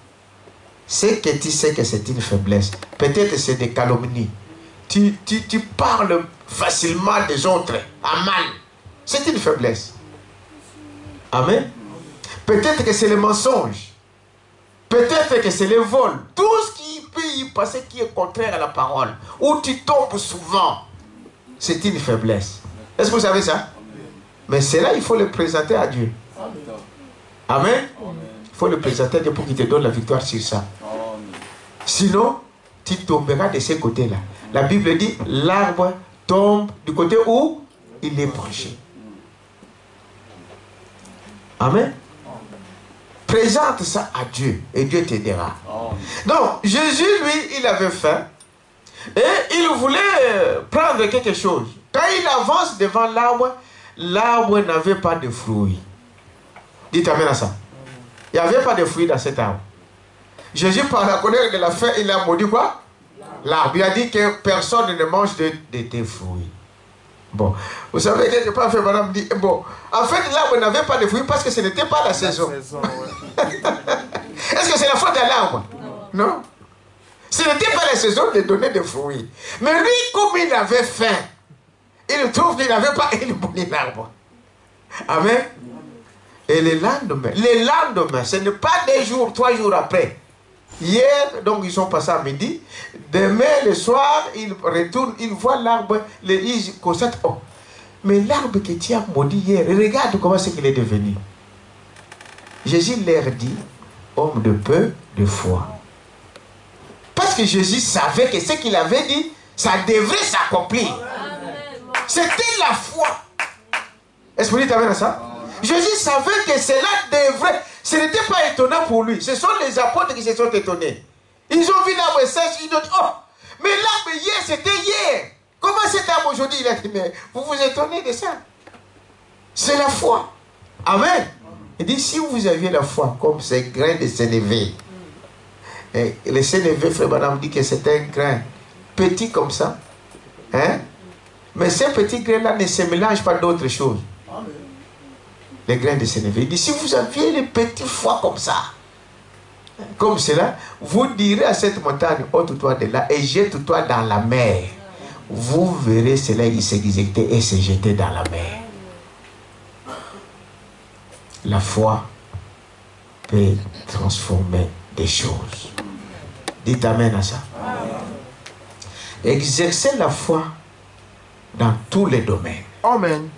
c'est que tu sais que c'est une faiblesse. Peut-être c'est des calomnies. Tu parles facilement des autres à mal. C'est une faiblesse. Amen. Peut-être que c'est le mensonge. Peut-être que c'est le vol. Tout ce qui peut y passer qui est contraire à la parole. Où tu tombes souvent. C'est une faiblesse. Est-ce que vous savez ça? Mais cela, il faut le présenter à Dieu. Amen. Il faut le présenter à Dieu pour qu'il te donne la victoire sur ça. Sinon, tu tomberas de ces côtés-là. La Bible dit, l'arbre tombe du côté où il est branché. Amen. Présente ça à Dieu et Dieu t'aidera. Donc, Jésus, lui, il avait faim et il voulait prendre quelque chose. Quand il avance devant l'arbre, l'arbre n'avait pas de fruits. Dites amen à ça. Il n'y avait pas de fruits dans cet arbre. Jésus, par la colère de la faim, il a maudit quoi? L'arbre. Il a dit que personne ne mange de tes fruits. Bon, vous savez, quelque part, madame dit, bon, en fait, l'arbre n'avait pas de fruits parce que ce n'était pas la saison. Est-ce que c'est la faute de l'arbre? Non. Ce n'était pas la saison de donner des fruits. Mais lui, comme il avait faim, il trouve qu'il n'avait pas éliminé l'arbre. Amen. Et le lendemain, ce n'est pas 2 jours, 3 jours après. Hier, donc ils sont passés à midi. Demain, le soir, ils retournent, ils voient l'arbre, ils constatent, oh, mais l'arbre que tu as maudit hier, regarde comment c'est qu'il est devenu. Jésus leur dit, homme de peu de foi. Parce que Jésus savait que ce qu'il avait dit, ça devrait s'accomplir. C'était la foi. Est-ce que vous dites amen à ça? Jésus savait que cela devrait. Ce n'était pas étonnant pour lui. Ce sont les apôtres qui se sont étonnés. Ils ont vu l'arbre sèche, ils ont dit, oh, mais l'arbre hier, c'était hier. Comment cet arbre aujourd'hui? Il a dit, mais vous vous étonnez de ça? C'est la foi. Amen. Il dit, si vous aviez la foi comme ces grains de sénévé, et le sénévé, frère madame, dit que c'est un grain petit comme ça. Hein? Mais ces petits grains-là ne se mélangent pas d'autres choses. Les grains de sénévé. Il dit, si vous aviez une petite foi comme ça, comme cela, vous direz à cette montagne, ôte-toi de là et jette-toi dans la mer. Vous verrez cela s'exécuter et se jeter dans la mer. La foi peut transformer des choses. Dites amen à ça. Exercer la foi dans tous les domaines. Amen.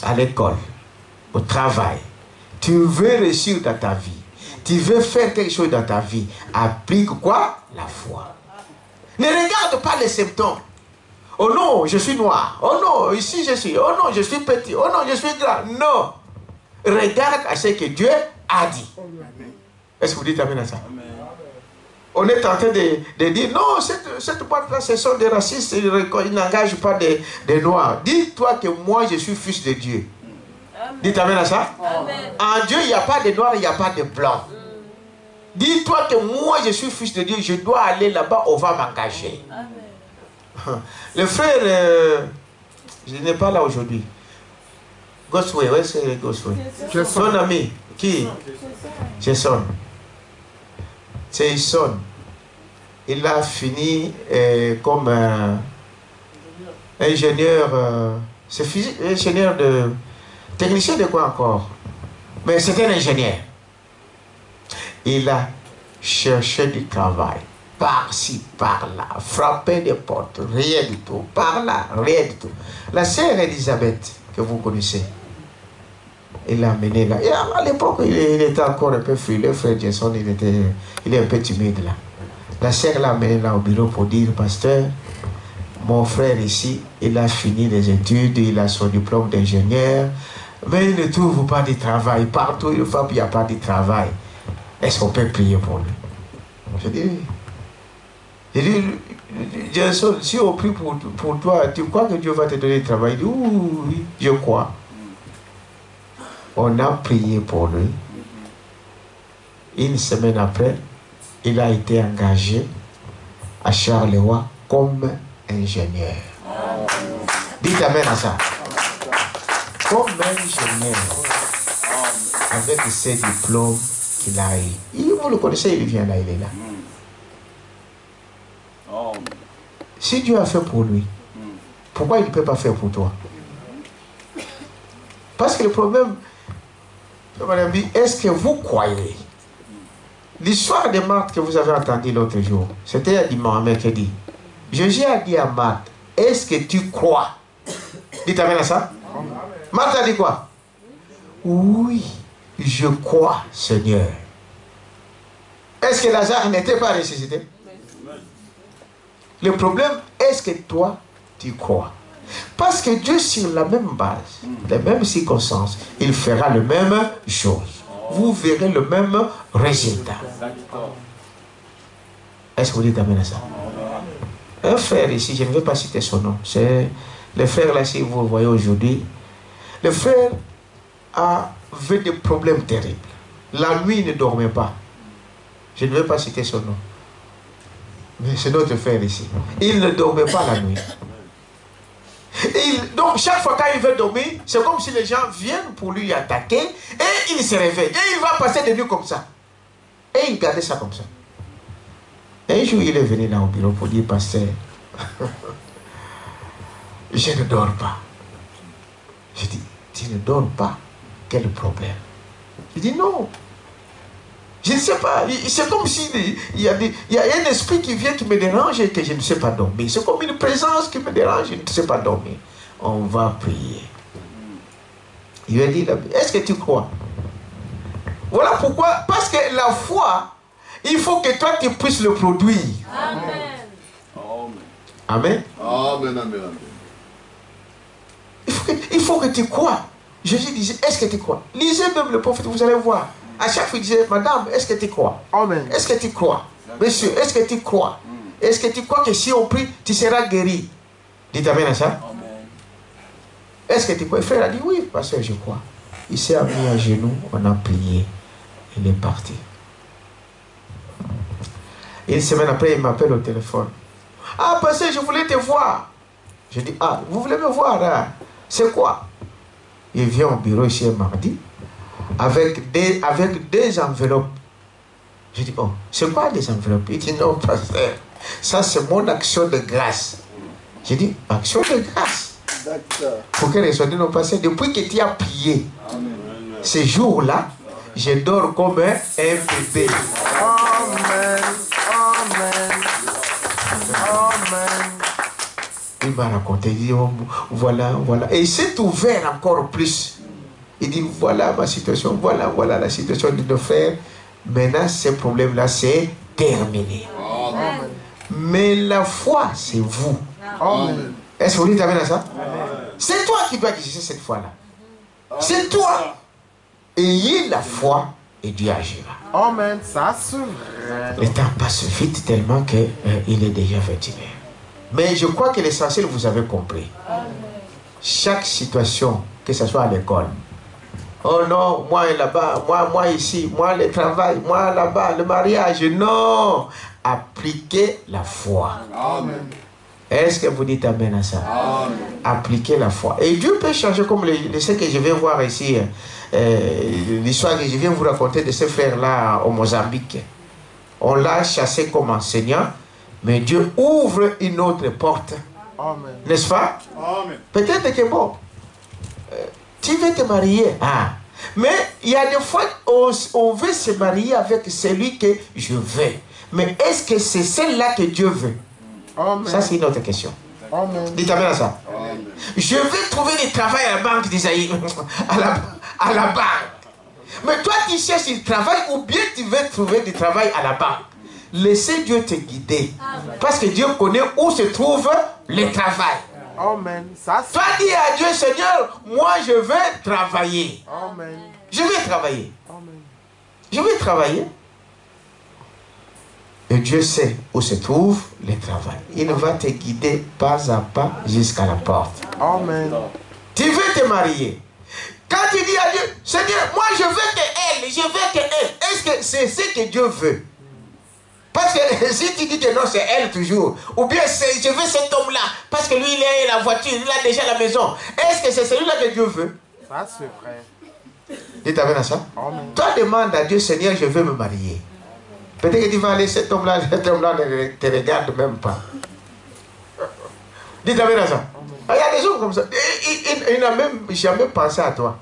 À l'école, au travail. Tu veux réussir dans ta vie. Tu veux faire quelque chose dans ta vie. Applique quoi? La foi. Ne regarde pas les symptômes. Oh non, je suis noir. Oh non, ici je suis. Oh non, je suis petit. Oh non, je suis grand. Non. Regarde à ce que Dieu a dit. Est-ce que vous dites amen à ça? On est en train de dire, non, cette boîte-là, ce sont des racistes, ils n'engagent pas des noirs. Dis-toi que moi, je suis fils de Dieu. Amen. Dites amen à ça. Amen. En Dieu, il n'y a pas de noirs, il n'y a pas de blancs. Dis-toi que moi, je suis fils de Dieu, je dois aller là-bas, on va m'engager. Le frère, je n'ai pas là aujourd'hui, Ghostway, où est-ce que c'est Ghostway? Son ami. Qui? Jason. C'est Jason. Il a fini comme ingénieur. C'est ingénieur de. Technicien de quoi encore? Mais c'était un ingénieur. Il a cherché du travail. Par-ci, par-là. Frappé des portes. Rien du tout. Par-là, rien du tout. La sœur Elisabeth, que vous connaissez, il l'a amené là. Et à l'époque, il était encore un peu frileux. Frère Jason, il est un peu timide là. La sœur l'a amené là au bureau pour dire, pasteur, mon frère ici, il a fini les études, il a son diplôme d'ingénieur, mais il ne trouve pas de travail. Partout, il n'y a pas de travail. Est-ce qu'on peut prier pour lui? Je dis, Jason, si on prie pour toi, tu crois que Dieu va te donner du travail? Il dit, oui, je crois. On a prié pour lui. Une semaine après, il a été engagé à Charleroi comme ingénieur. Dites amen à ça. Comme ingénieur. Avec ses diplômes qu'il a eu. Vous le connaissez, il vient là, il est là. Si Dieu a fait pour lui, pourquoi il ne peut pas faire pour toi? Parce que le problème, madame dit, est-ce que vous croyez? L'histoire de Marthe que vous avez entendue l'autre jour, c'était à Mohamed qui dit, Jésus a dit à Marthe, est-ce que tu crois? Dites amen à ça. Marthe a dit quoi? Oui, je crois, Seigneur. Est-ce que Lazare n'était pas ressuscité? Le problème, est-ce que toi, tu crois? Parce que Dieu, sur la même base, les mêmes circonstances, il fera la même chose. Vous verrez le même résultat. Est-ce que vous dites amen à ça? Un frère ici, je ne vais pas citer son nom, c'est le frère là, si vous le voyez aujourd'hui, le frère avait des problèmes terribles. La nuit, il ne dormait pas. Je ne vais pas citer son nom. Mais c'est notre frère ici. Il ne dormait pas la nuit. Donc chaque fois qu'il veut dormir, c'est comme si les gens viennent pour lui attaquer et il se réveille. Et il va passer des nuits comme ça. Et il gardait ça comme ça. Et un jour, il est venu là au bureau pour dire, pasteur, je ne dors pas. Je dis, tu ne dors pas? Quel problème? Il dit, non. Je ne sais pas. C'est comme s'il y a un esprit qui vient qui me dérange et que je ne sais pas dormir. C'est comme une présence qui me dérange et je ne sais pas dormir. On va prier. Il lui a dit, est-ce que tu crois? Voilà pourquoi. Parce que la foi, il faut que toi tu puisses le produire. Amen. Amen. Amen, amen, amen. Il faut que tu crois. Jésus disait, est-ce que tu crois? Lisez même le prophète, vous allez voir. À chaque fois, il disait, madame, est-ce que tu crois? Amen. Est-ce que tu crois? Monsieur, est-ce que tu crois? Est-ce que tu crois que si on prie, tu seras guéri? Dites amen à ça. Amen. Est-ce que tu crois? Le frère a dit, oui, pasteur, je crois. Il s'est mis à genoux, on a prié. Il est parti. Une semaine après, il m'appelle au téléphone. Ah, pasteur, je voulais te voir. Je dis, ah, vous voulez me voir, hein? C'est quoi? Il vient au bureau ici un mardi. Avec des enveloppes. Je dis, oh, c'est quoi des enveloppes? Il dit, non, pasteur, ça c'est mon action de grâce. Je dis, action de grâce? Pour quelle raison? Non, pasteur, depuis que tu as prié, ces jours-là, je dors comme un bébé. Amen. Amen. Amen. Il m'a raconté, il dit, oh, voilà. Et il s'est ouvert encore plus. Il dit, voilà ma situation, voilà la situation de nos frères. Maintenant, ce problème-là, c'est terminé. Amen. Mais la foi, c'est vous. Amen. Est-ce que vous dites amen à ça? C'est toi qui dois exercer cette foi-là. C'est toi. Ayez la foi et Dieu agira. Amen. Ça se vrai. Le temps passe vite tellement qu'il est déjà 21h. Mais je crois que l'essentiel, vous avez compris. Chaque situation, que ce soit à l'école, oh non, moi là-bas, moi ici, moi le travail, moi là-bas, le mariage. Non. Appliquez la foi. Amen. Est-ce que vous dites amen à ça? Amen. appliquer la foi. Et Dieu peut changer, comme ce que je vais voir ici, l'histoire que je viens vous raconter de ce frère-là au Mozambique. On l'a chassé comme enseignant, mais Dieu ouvre une autre porte. N'est-ce pas? Peut-être que bon, tu veux te marier. Ah. Mais il y a des fois on veut se marier avec celui que je veux. Mais est-ce que c'est celle-là que Dieu veut? Amen. Ça, c'est une autre question. Dites amen à ça. Amen. Je vais trouver du travail à la banque d'Isaïe. à la banque. Mais toi, tu cherches du travail ou bien tu veux trouver du travail à la banque. Laissez Dieu te guider. Amen. Parce que Dieu connaît où se trouve le travail. Amen. Toi, dis à Dieu, Seigneur, moi je veux travailler. Amen. Je vais travailler. Amen. Je vais travailler. Et Dieu sait où se trouve le travail. Il va te guider pas à pas jusqu'à la porte. Amen. Tu veux te marier. Quand tu dis à Dieu, Seigneur, moi je veux que elle, je veux que elle. Est-ce que c'est ce que Dieu veut? Parce que si tu dis que non, c'est elle toujours. Ou bien je veux cet homme-là. Parce que lui, il a la voiture, il a déjà la maison. Est-ce que c'est celui-là que Dieu veut? Ça, c'est vrai. Dites amen à ça. Amen. Toi, demande à Dieu, Seigneur, je veux me marier. Peut-être que tu vas aller, cet homme-là ne te regarde même pas. Dites amen à ça. Il y a des gens comme ça. Il n'a même jamais pensé à toi.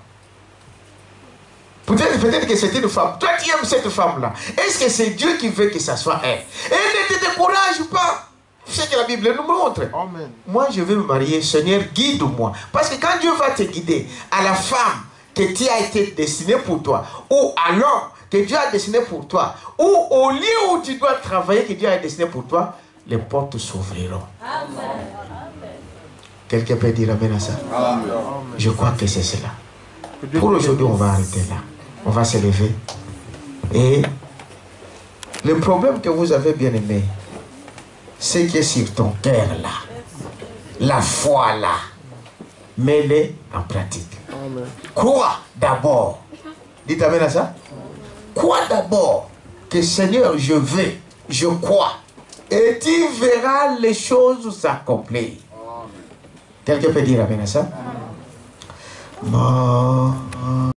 Peut-être que c'est une femme. Toi, tu aimes cette femme-là. Est-ce que c'est Dieu qui veut que ça soit elle? Et ne te décourage pas. C'est ce que la Bible nous montre. Amen. Moi, je veux me marier. Seigneur, guide-moi. Parce que quand Dieu va te guider à la femme que tu as été destinée pour toi, ou à l'homme que Dieu a destiné pour toi, ou au lieu où tu dois travailler que Dieu a destiné pour toi, les portes s'ouvriront. Amen. Quelqu'un peut dire amen à ça? Amen. Je crois que c'est cela. Pour aujourd'hui, on va arrêter là. On va se lever. Et le problème que vous avez bien aimé, c'est que sur ton cœur là, la foi là, mets-les en pratique. Amen. Crois d'abord. Dites amen à ça. Crois d'abord que Seigneur, je veux, je crois. Et tu verras les choses s'accomplir. Quelqu'un peut dire amen à ça? Amen.